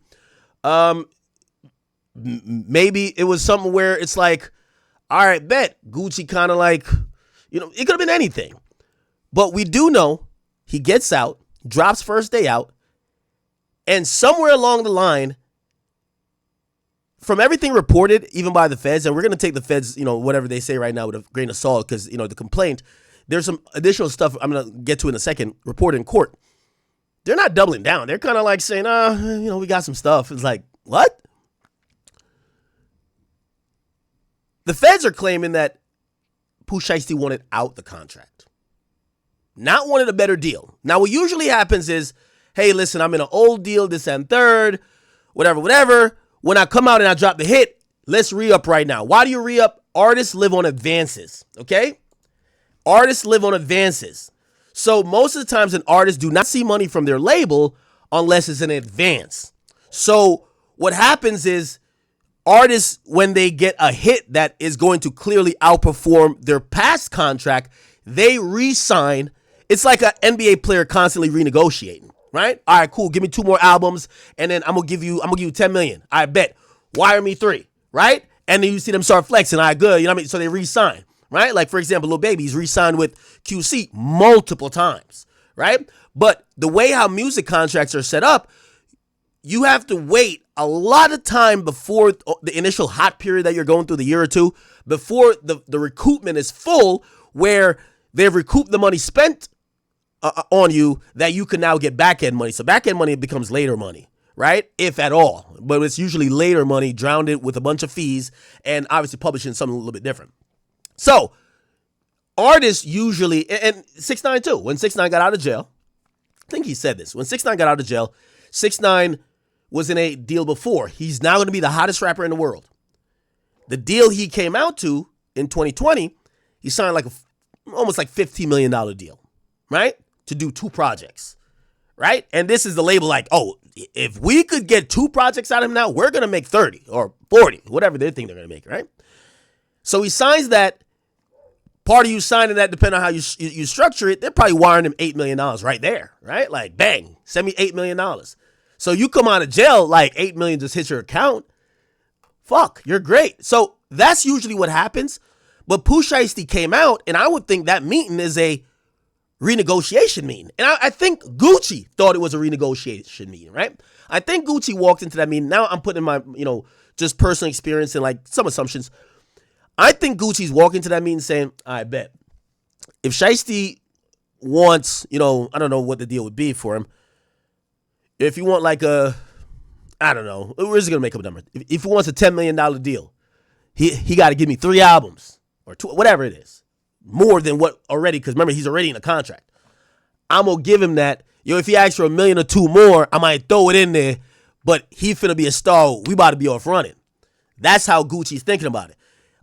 Maybe it was something where it's like, all right, bet. Gucci kind of like, it could have been anything. But we do know he gets out, drops first day out, and somewhere along the line, from everything reported, even by the feds, and we're going to take the feds, whatever they say right now with a grain of salt, because, the complaint, there's some additional stuff I'm going to get to in a second, reported in court. They're not doubling down. They're kind of like saying, we got some stuff. It's like, what? The feds are claiming that Pooh Shiesty wanted out the contract, not wanted a better deal. Now, what usually happens is, hey, listen, I'm in an old deal, this and third, whatever. When I come out and I drop the hit, let's re-up right now. Why do you re-up? Artists live on advances, okay? Artists live on advances. So most of the times an artist do not see money from their label unless it's an advance. So what happens is artists, when they get a hit that is going to clearly outperform their past contract, they re-sign. It's like an NBA player constantly renegotiating. Right? All right, cool. Give me 2 more albums, and then I'm gonna give you 10 million. I bet. Wire me 3, right? And then you see them start flexing. All right, good. You know what I mean? So they re-sign, right? Like, for example, Lil Baby, he's re-signed with QC multiple times, right? But the way how music contracts are set up, you have to wait a lot of time before the initial hot period that you're going through, the year or two, before the recoupment is full, where they've recouped the money spent on you, that you can now get back end money. So back end money becomes later money, right? If at all. But it's usually later money, drowned it with a bunch of fees, and obviously publishing something a little bit different. So artists usually, and 6ix9ine too, when 6ix9ine got out of jail, I think he said this, when 6ix9ine got out of jail, 6ix9ine was in a deal before. He's now going to be the hottest rapper in the world. The deal he came out to in 2020, he signed like almost like $15 million deal, right? To do 2 projects, right? And this is the label like, oh, if we could get 2 projects out of him now, we're going to make 30 or 40, whatever they think they're going to make, right? So he signs that. Part of you signing that, depending on how you structure it, they're probably wiring him $8 million right there, right? Like, bang, send me $8 million. So you come out of jail, like $8 million just hits your account. Fuck, you're great. So that's usually what happens. But Pooh Shiesty came out, and I would think that meeting is a renegotiation meeting. And I think Gucci thought it was a renegotiation meeting, right? I think Gucci walked into that meeting. Now I'm putting my, just personal experience and like some assumptions. I think Gucci's walking to that meeting saying, I bet if Shiesty wants, I don't know what the deal would be for him. If you want like I don't know, we're just going to make up a number. If he wants a $10 million deal, he got to give me 3 albums or 2, whatever it is, more than what already, because remember, he's already in a contract. I'm going to give him that. If he asks for $1 million or 2 more, I might throw it in there, but he finna be a star. We about to be off running. That's how Gucci's thinking about it.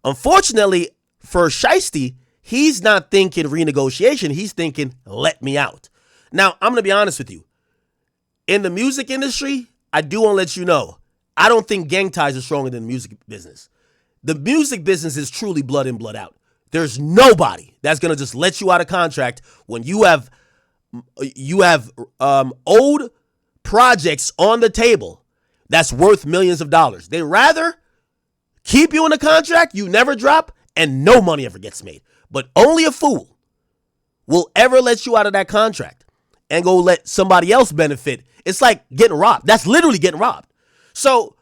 Unfortunately, for Shiesty, he's not thinking renegotiation. He's thinking, let me out. Now, I'm going to be honest with you. In the music industry, I do want to let you know, I don't think gang ties are stronger than the music business. The music business is truly blood in, blood out. There's nobody that's going to just let you out of contract when you have old projects on the table that's worth millions of dollars. They rather keep you in a contract you never drop and no money ever gets made. But only a fool will ever let you out of that contract and go let somebody else benefit. It's like getting robbed. That's literally getting robbed. So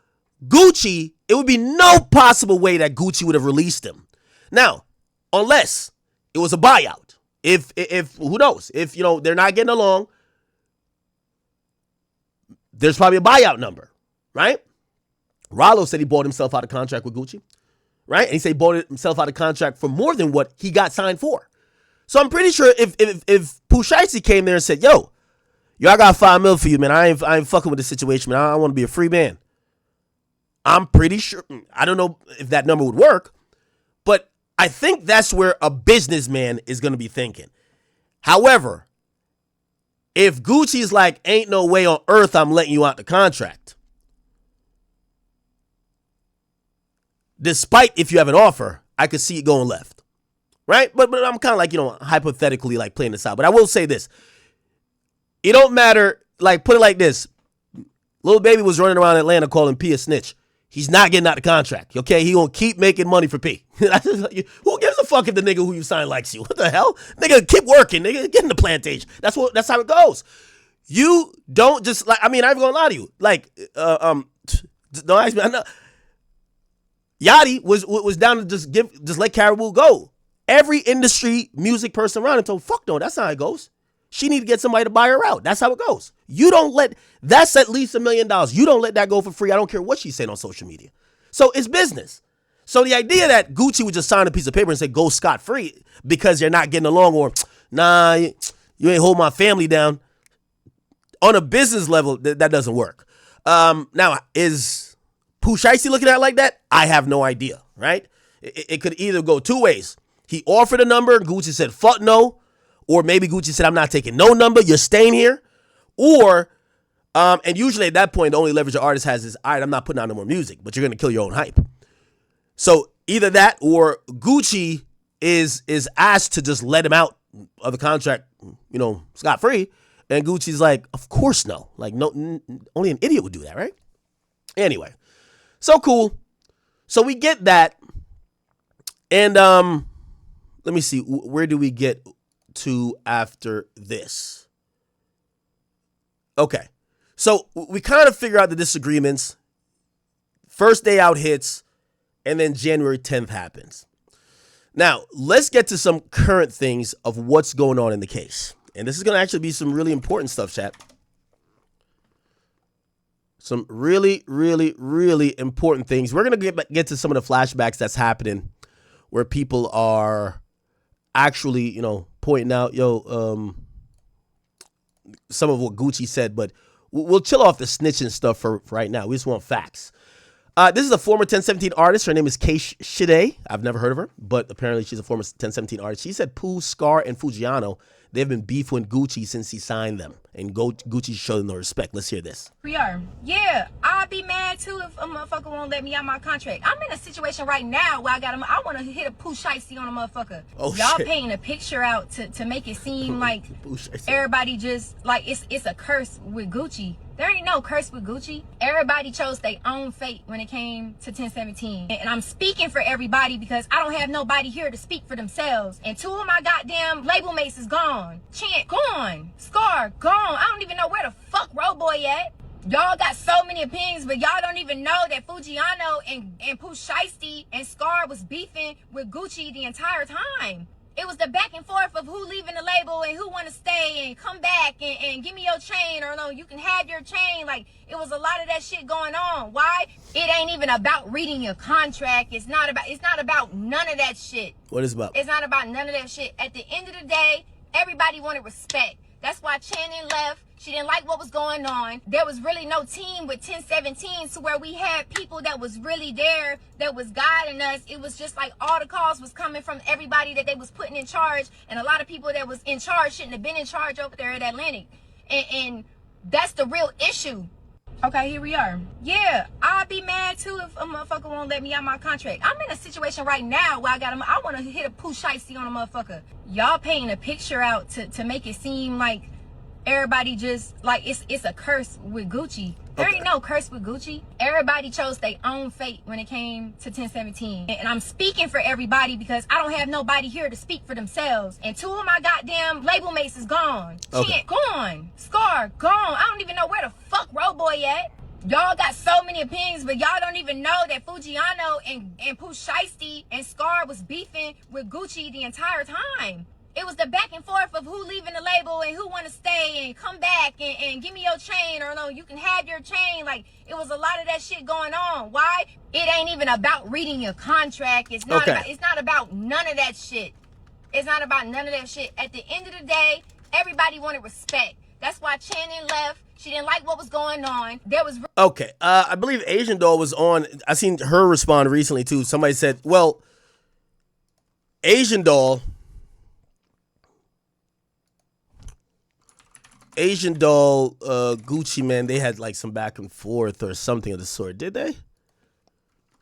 Gucci, it would be no possible way that Gucci would have released him. Now, unless it was a buyout. If who knows? If, they're not getting along, there's probably a buyout number, right? Rollo said he bought himself out of contract with Gucci, right? And he said he bought himself out of contract for more than what he got signed for. So I'm pretty sure if Pooh Shiesty came there and said, yo, I got $5 million for you, man. I ain't fucking with this situation, man. I want to be a free man. I'm pretty sure, I don't know if that number would work, but I think that's where a businessman is going to be thinking. However, if Gucci's like, ain't no way on earth I'm letting you out the contract, despite if you have an offer, I could see it going left, right? But I'm kind of like, hypothetically like playing this out. But I will say this. It don't matter, like put it like this. Lil Baby was running around Atlanta calling P a snitch. He's not getting out the contract, okay? He gonna keep making money for P. Who gives a fuck if the nigga who you sign likes you? What the hell? Nigga, keep working, nigga. Get in the plantation. That's how it goes. You don't just, like, I'm not even gonna lie to you. Like, don't ask me, I know. Yachty was down to just let Caribou go. Every industry music person around him told, fuck no, that's not how it goes. She need to get somebody to buy her out. That's how it goes. You don't that's at least $1 million. You don't let that go for free. I don't care what she's saying on social media. So it's business. So the idea that Gucci would just sign a piece of paper and say, go scot-free because you're not getting along, or nah, you ain't hold my family down. On a business level, that doesn't work. Now, is Pooh Shiesty looking at it like that? I have no idea, right? It could either go 2 ways. He offered a number, Gucci said, fuck no. Or maybe Gucci said, I'm not taking no number, you're staying here. Or, and usually at that point, the only leverage the artist has is, all right, I'm not putting out no more music, but you're going to kill your own hype. So either that or Gucci is asked to just let him out of the contract, scot-free. And Gucci's like, of course no. Like, no, only an idiot would do that, right? Anyway, so cool. So we get that. And let me see, where do we get to after this? Okay. So we kind of figure out the disagreements. First day out hits, and then January 10th happens. Now, let's get to some current things of what's going on in the case. And this is going to actually be some really important stuff, chat. Some really, really, really important things. We're going to get to some of the flashbacks that's happening where people are actually, pointing out, some of what Gucci said, but we'll chill off the snitching stuff for right now. We just want facts. This is a former 1017 artist. Her name is Shiesty. I've never heard of her, but apparently she's a former 1017 artist. She said Pooh, Scar, and Fujiano, they've been beefing with Gucci since he signed them. And Gucci showed them no respect. Let's hear this. We are. Yeah, I'd be mad too if a motherfucker won't let me out my contract. I'm in a situation right now where I want to hit a pooh shiesty on a motherfucker. Oh, y'all shit. painting a picture out to make it seem like everybody just like it's a curse with Gucci. There ain't no curse with Gucci. Everybody chose their own fate when it came to 1017. And I'm speaking for everybody because I don't have nobody here to speak for themselves. And 2 of my goddamn label mates is gone. Chant, gone. Scar, gone. I don't even know where the fuck Roboy at. Y'all got so many opinions, but y'all don't even know that Fujiano and Pooh Shiesty and Scar was beefing with Gucci the entire time. It was the back and forth of who leaving the label and who want to stay and come back and give me your chain, or no, you can have your chain. Like, it was a lot of that shit going on. Why? It ain't even about reading your contract. It's not about none of that shit. What is it about? It's not about none of that shit. At the end of the day, everybody wanted respect. That's why Channing left. She didn't like what was going on. There was really no team with 1017 to where we had people that was really there, that was guiding us. It was just like all the calls was coming from everybody that they was putting in charge, and a lot of people that was in charge shouldn't have been in charge over there at Atlantic. And that's the real issue. Okay, here we are. Yeah, I'd be mad too if a motherfucker won't let me out my contract. I'm in a situation right now where I want to hit a pooh shiesty on a motherfucker. Y'all painting a picture out to make it seem like everybody just like it's a curse with Gucci. There ain't no curse with Gucci. Everybody chose their own fate when it came to 1017. And I'm speaking for everybody because I don't have nobody here to speak for themselves. And 2 of my goddamn label mates is gone. Chant, gone. Scar, gone. I don't even know where the fuck Roboy at. Y'all got so many opinions, but y'all don't even know that Fujiano and Pooh Shiesty and Scar was beefing with Gucci the entire time. It was the back and forth of who leaving the label and who want to stay and come back and give me your chain, or no, you can have your chain. Like, it was a lot of that shit going on. Why? It ain't even about reading your contract. It's not about none of that shit. It's not about none of that shit. At the end of the day, everybody wanted respect. That's why Channing left. She didn't like what was going on. There was Okay. I believe Asian Doll was on. I seen her respond recently too. Somebody said, well, Asian Doll, Gucci, man, they had like some back and forth or something of the sort. Did they?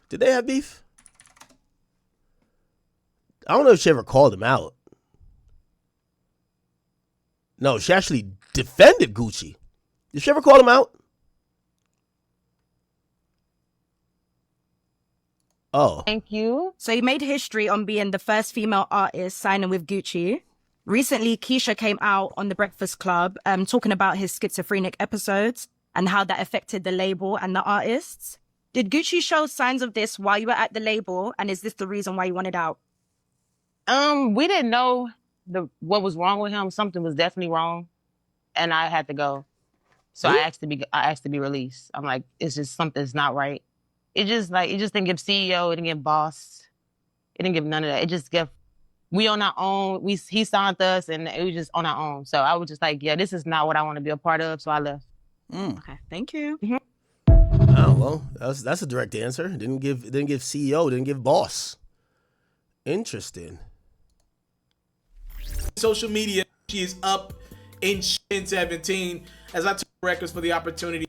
Did they have beef? I don't know if she ever called him out. No, she actually defended Gucci. Did she ever call him out? Oh. Thank you. So you made history on being the first female artist signing with Gucci. Recently, Keisha came out on The Breakfast Club talking about his schizophrenic episodes and how that affected the label and the artists. Did Gucci show signs of this while you were at the label, and is this the reason why you wanted out? We didn't know what was wrong with him. Something was definitely wrong, and I had to go. So I asked to be released. I'm like, it's just something's not right. It just didn't give CEO, it didn't give boss, it didn't give none of that. It just gave. We on our own. He signed us, and it was just on our own. So I was just like, yeah, this is not what I want to be a part of. So I left. Okay, thank you. Oh well, that's a direct answer. Didn't give CEO, didn't give boss. Interesting. Social media, she is up in 17 as I took records for the opportunity.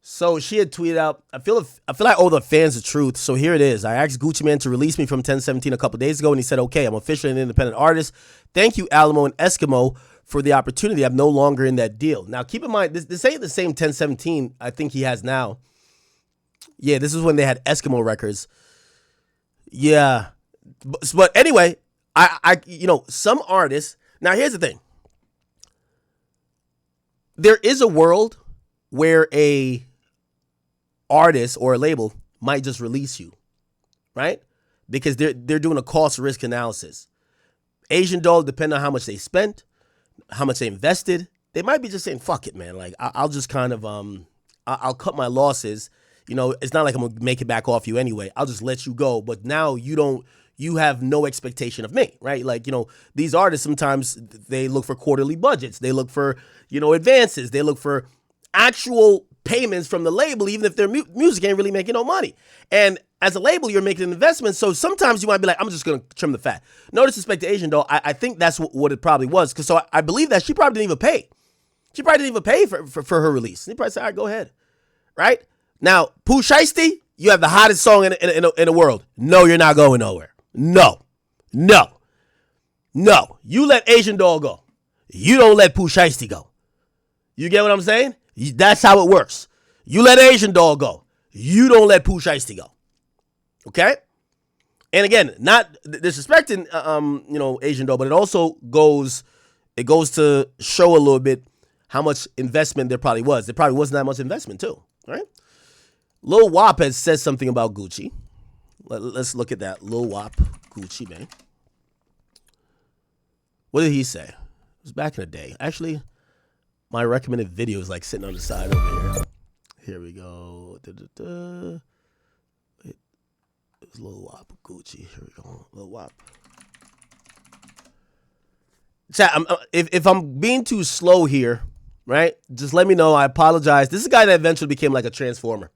So she had tweeted out, I feel like I owe the fans the truth. So here it is. I asked Gucci Mane to release me from 1017 a couple days ago, and he said, okay, I'm officially an independent artist. Thank you, Alamo and Eskimo, for the opportunity. I'm no longer in that deal. Now, keep in mind, this ain't the same 1017 I think he has now. Yeah, this is when they had Eskimo records. Yeah. But anyway, I some artists, now here's the thing. there is a world where a artist or a label might just release you, right? Because they're doing a cost risk analysis. Asian Doll, depending on how much they spent, how much they invested, they might be just saying, fuck it, man. Like, I'll just kind of, I'll cut my losses. You know, it's not like I'm going to make it back off you anyway. I'll just let you go. But now you have no expectation of me, right? Like, you know, these artists, sometimes they look for quarterly budgets. They look for, you know, advances. They look for actual payments from the label, even if their music ain't really making no money. And as a label, you're making an investment. So sometimes you might be like, I'm just going to trim the fat. No disrespect to Asian Doll. I think that's what it probably was. Because so I believe that she probably didn't even pay. She probably didn't even pay for her release. They probably said, all right, go ahead. Right? Now, Pooh Shiesty, you have the hottest song in the world. No, you're not going nowhere. No. You let Asian Doll go. You don't let Pooh Shiesty go. You get what I'm saying? That's how it works. You let Asian Doll go. You don't let Pooh Shiesty go. Okay? And again, not disrespecting you know, Asian Doll, but it also goes to show a little bit how much investment there probably was. There probably wasn't that much investment too, right? Lil Wop has said something about Gucci. Let's look at that. Lil Wop, Gucci, man. What did he say? It was back in the day. Actually, my recommended video is like sitting on the side over here. Here we go. It was Lil Wop, Gucci. Here we go. Lil Wop. Chat, if I'm being too slow here, right? Just let me know. I apologize. This is a guy that eventually became like a transformer.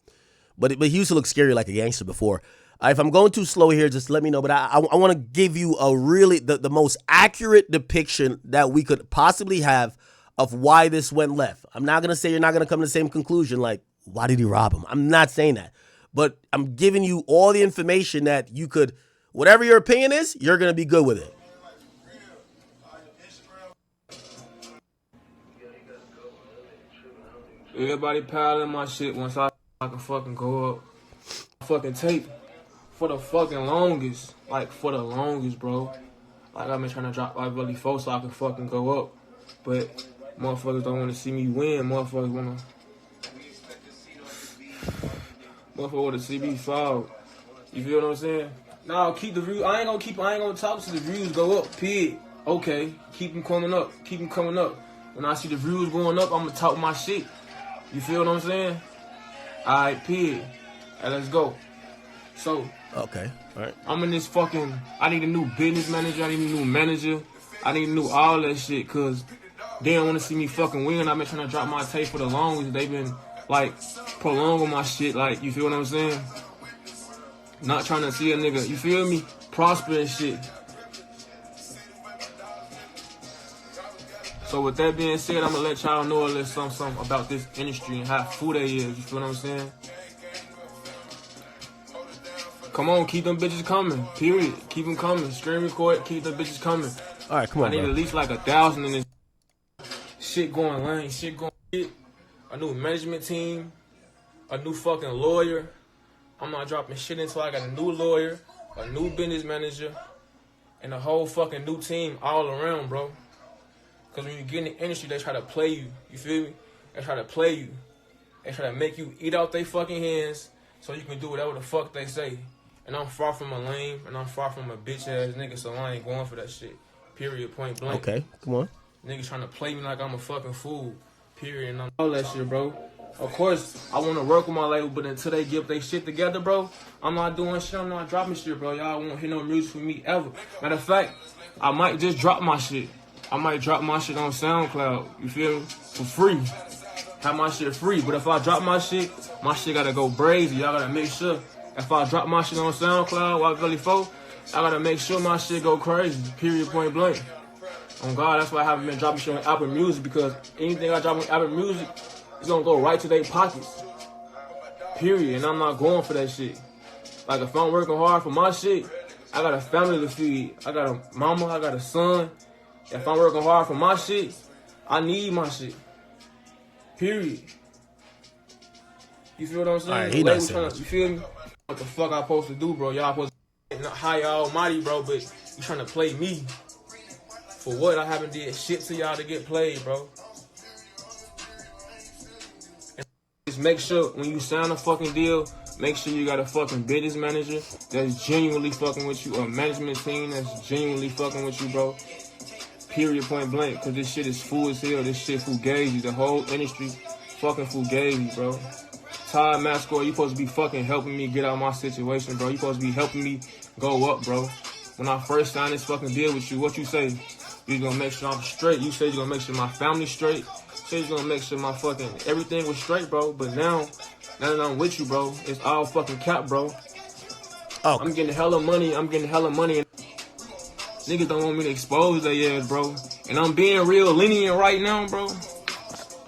But he used to look scary like a gangster before. If I'm going too slow here, just let me know. But I want to give you a really the most accurate depiction that we could possibly have of why this went left. I'm not going to say you're not going to come to the same conclusion like, why did he rob him? I'm not saying that. But I'm giving you all the information that you could, whatever your opinion is, you're going to be good with it. Everybody piling my shit once I can fucking go up. Fucking tape for the fucking longest. Like, for the longest, bro. Like, I've been trying to drop like really four so I can fucking go up. But motherfuckers don't want to see me win. Motherfuckers want to see me fall. You feel what I'm saying? Nah, keep the views. I ain't gonna talk to the views go up, pig. Okay, keep them coming up. Keep them coming up. When I see the views going up, I'm gonna talk my shit. You feel what I'm saying? Alright, pig. Hey, let's go. So, okay, all right. I'm in this fucking, I need a new business manager, I need a new manager, I need a new all that shit, cause they don't want to see me fucking win. I've been trying to drop my tape for the longest. They've been, like, prolonging my shit, like, you feel what I'm saying? Not trying to see a nigga, you feel me? Prosper and shit. So with that being said, I'm gonna let y'all know a little something about this industry and how food they is, you feel what I'm saying? Come on, keep them bitches coming, period. Keep them coming, screen record, keep them bitches coming. All right, come on, I need bro. at least like 1,000 in this shit going lane, shit going shit. A new management team, a new fucking lawyer. I'm not dropping shit until I got a new lawyer, a new business manager, and a whole fucking new team all around, bro. Because when you get in the industry, they try to play you. You feel me? They try to play you. They try to make you eat out their fucking hands so you can do whatever the fuck they say. And I'm far from a lame, and I'm far from a bitch-ass nigga, so I ain't going for that shit. Period, point blank. Okay, come on. Niggas trying to play me like I'm a fucking fool. Period, and I'm all that shit, bro. Of course, I want to work with my label, but until they get their shit together, bro, I'm not doing shit. I'm not dropping shit, bro. Y'all won't hear no music from me ever. Matter of fact, I might just drop my shit. I might drop my shit on SoundCloud, you feel me? For free. Have my shit free. But if I drop my shit gotta go brazy. Y'all gotta make sure. If I drop my shit on SoundCloud, Wild Valley 4, I gotta make sure my shit go crazy. Period, point blank. On God, that's why I haven't been dropping shit on Apple Music, because anything I drop on Apple Music is gonna go right to their pockets. Period. And I'm not going for that shit. Like, if I'm working hard for my shit, I got a family to feed. I got a mama, I got a son. If I'm working hard for my shit, I need my shit. Period. You feel what I'm saying? Right, he not saying you feel me? What the fuck I supposed to do, bro? Y'all supposed to hire almighty, bro, but you trying to play me. For what? I haven't did shit to y'all to get played, bro. Just make sure when you sign a fucking deal, make sure you got a fucking business manager that's genuinely fucking with you, a management team that's genuinely fucking with you, bro. Period, point blank. Cause this shit is fool as hell. This shit fugazi. The whole industry fucking fugazi, bro. Todd Mascor, you supposed to be fucking helping me get out of my situation, bro. You supposed to be helping me go up, bro. When I first signed this fucking deal with you, what you say? You gonna make sure I'm straight. You said you're gonna make sure my family's straight. You said you're gonna make sure my fucking everything was straight, bro. But now that I'm with you, bro, it's all fucking cap, bro. Oh. I'm getting hella money. And niggas don't want me to expose their ass, bro. And I'm being real lenient right now, bro.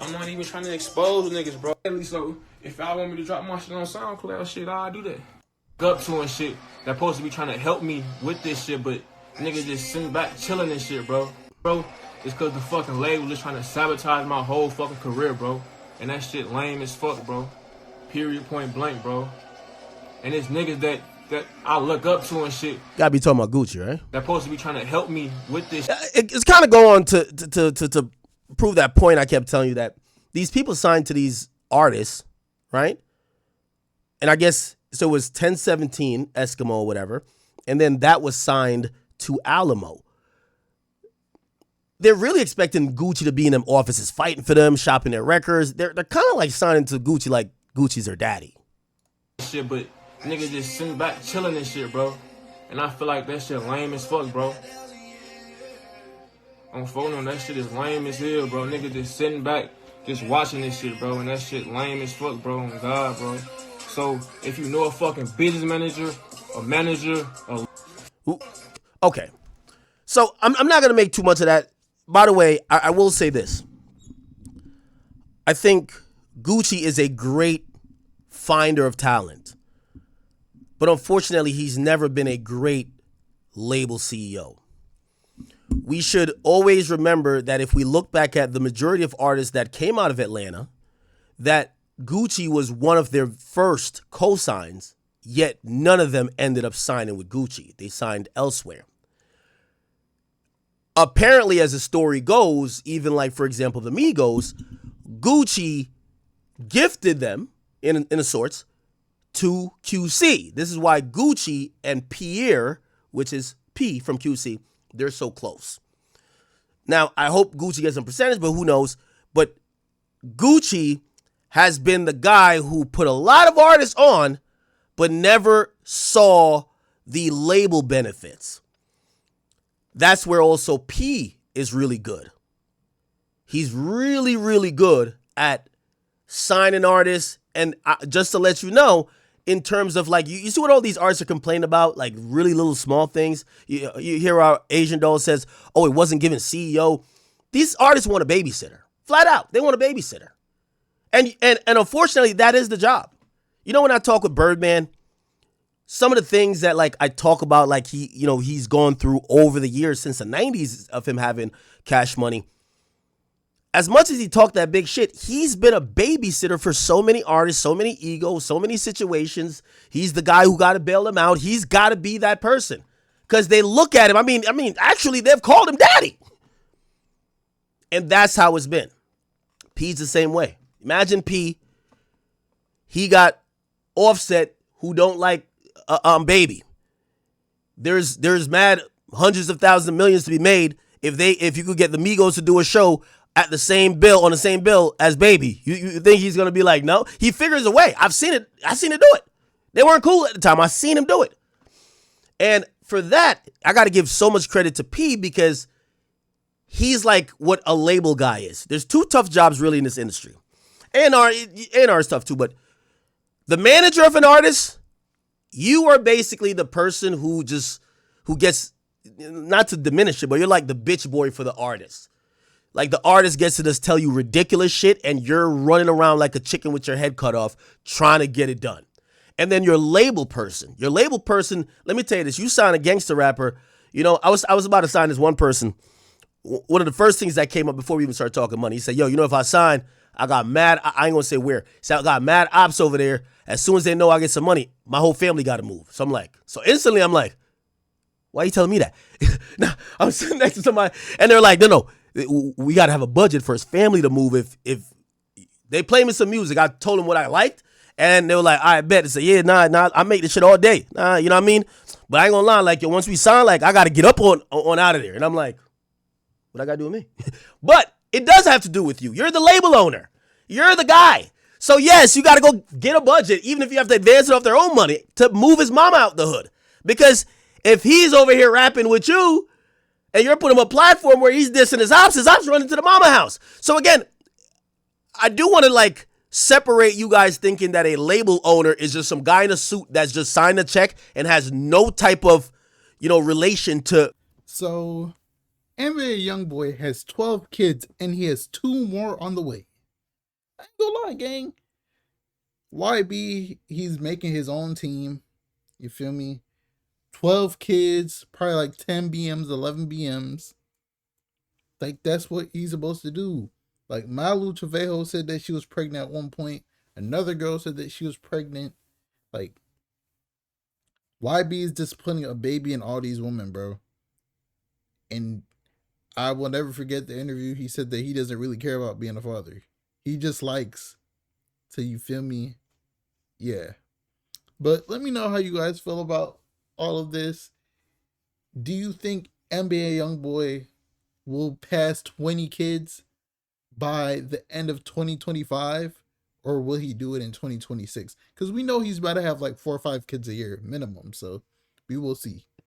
I'm not even trying to expose niggas, bro. So if y'all want me to drop my shit on SoundCloud, shit, I'll do that. Up to and shit. They're supposed to be trying to help me with this shit, but niggas just sitting back chilling and shit, bro. Bro, it's cause the fucking label is trying to sabotage my whole fucking career, bro. And that shit lame as fuck, bro. Period, point blank, bro. And it's niggas that I look up to and shit. Gotta be talking about Gucci, right? They're supposed to be trying to help me with this. It's kind of going to prove that point I kept telling you, that these people signed to these artists, right? And I guess, so it was 1017, Eskimo, whatever. And then that was signed to Alamo. They're really expecting Gucci to be in them offices fighting for them, shopping their records. They're kind of like signing to Gucci like Gucci's their daddy. Shit, but niggas just sitting back chilling and shit, bro. And I feel like that shit lame as fuck, bro. On phone, that shit is lame as hell, bro. Niggas just sitting back, just watching this shit, bro. And that shit lame as fuck, bro. On God, bro. So if you know a fucking business manager, a manager, Okay. So I'm not going to make too much of that. By the way, I will say this. I think Gucci is a great finder of talent. But unfortunately, he's never been a great label CEO. We should always remember that if we look back at the majority of artists that came out of Atlanta, that Gucci was one of their first cosigns, yet none of them ended up signing with Gucci. They signed elsewhere. Apparently, as the story goes, even like, for example, the Migos, Gucci gifted them, in a sorts, to QC. This is why Gucci and Pierre, which is P from QC, they're so close. Now, I hope Gucci gets some percentage, but who knows? But Gucci has been the guy who put a lot of artists on, but never saw the label benefits. That's where also P is really good. He's really, really good at signing artists. And just to let you know, in terms of like, you see what all these artists are complaining about, like really little small things. You hear our Asian doll says, oh, it wasn't given CEO. These artists want a babysitter. Flat out, they want a babysitter. And unfortunately, that is the job. You know, when I talk with Birdman, some of the things that like I talk about, like he's gone through over the years since the 90s of him having Cash Money. As much as he talked that big shit, he's been a babysitter for so many artists, so many egos, so many situations. He's the guy who got to bail them out. He's got to be that person because they look at him. I mean, actually, they've called him daddy. And that's how it's been. P's the same way. Imagine P. He got Offset, who don't like Baby. There's mad hundreds of thousands of millions to be made if you could get the Migos to do a show at the same bill, on the same bill as Baby. You think he's gonna be like, no? He figures a way. I've seen it do it. They weren't cool at the time. I seen him do it. And for that, I gotta give so much credit to P because he's like what a label guy is. There's two tough jobs really in this industry. A&R is tough too, but the manager of an artist, you are basically the person who gets, not to diminish it, but you're like the bitch boy for the artist. Like the artist gets to just tell you ridiculous shit and you're running around like a chicken with your head cut off trying to get it done. And then your label person, let me tell you this, you sign a gangster rapper, I was about to sign this one person. One of the first things that came up before we even started talking money, he said, yo, if I sign, I got mad, I ain't gonna say where. He said, I got mad ops over there. As soon as they know I get some money, my whole family got to move. So instantly I'm like, why are you telling me that? Now, I'm sitting next to somebody and they're like, no, we got to have a budget for his family to move if They play me some music. I told them what I liked, and they were like, I bet. They said, yeah, nah, I make this shit all day. Nah, you know what I mean? But I ain't gonna lie, like, yo, once we sign, like, I gotta get up on out of there. And I'm like, what I gotta do with me? But it does have to do with you. You're the label owner. You're the guy. So yes, you gotta go get a budget, even if you have to advance it off their own money, to move his mama out the hood. Because if he's over here rapping with you, and you're putting him a platform where he's dissing his ops running to the mama house. So again, I do want to like separate you guys thinking that a label owner is just some guy in a suit that's just signed a check and has no type of, relation to. So, NBA Youngboy has 12 kids and he has 2 more on the way. I ain't gonna lie, gang. YB, he's making his own team. You feel me? 12 kids, probably like 10 BMs, 11 BMs. Like, that's what he's supposed to do. Like, Malu Trevejo said that she was pregnant at one point. Another girl said that she was pregnant. Like, YB is disciplining a baby in all these women, bro. And I will never forget the interview. He said that he doesn't really care about being a father. He just likes to, you feel me? Yeah. But let me know how you guys feel about all of this. Do you think NBA Youngboy will pass 20 kids by the end of 2025, or will he do it in 2026? Because we know he's about to have like 4 or 5 kids a year minimum, so we will see.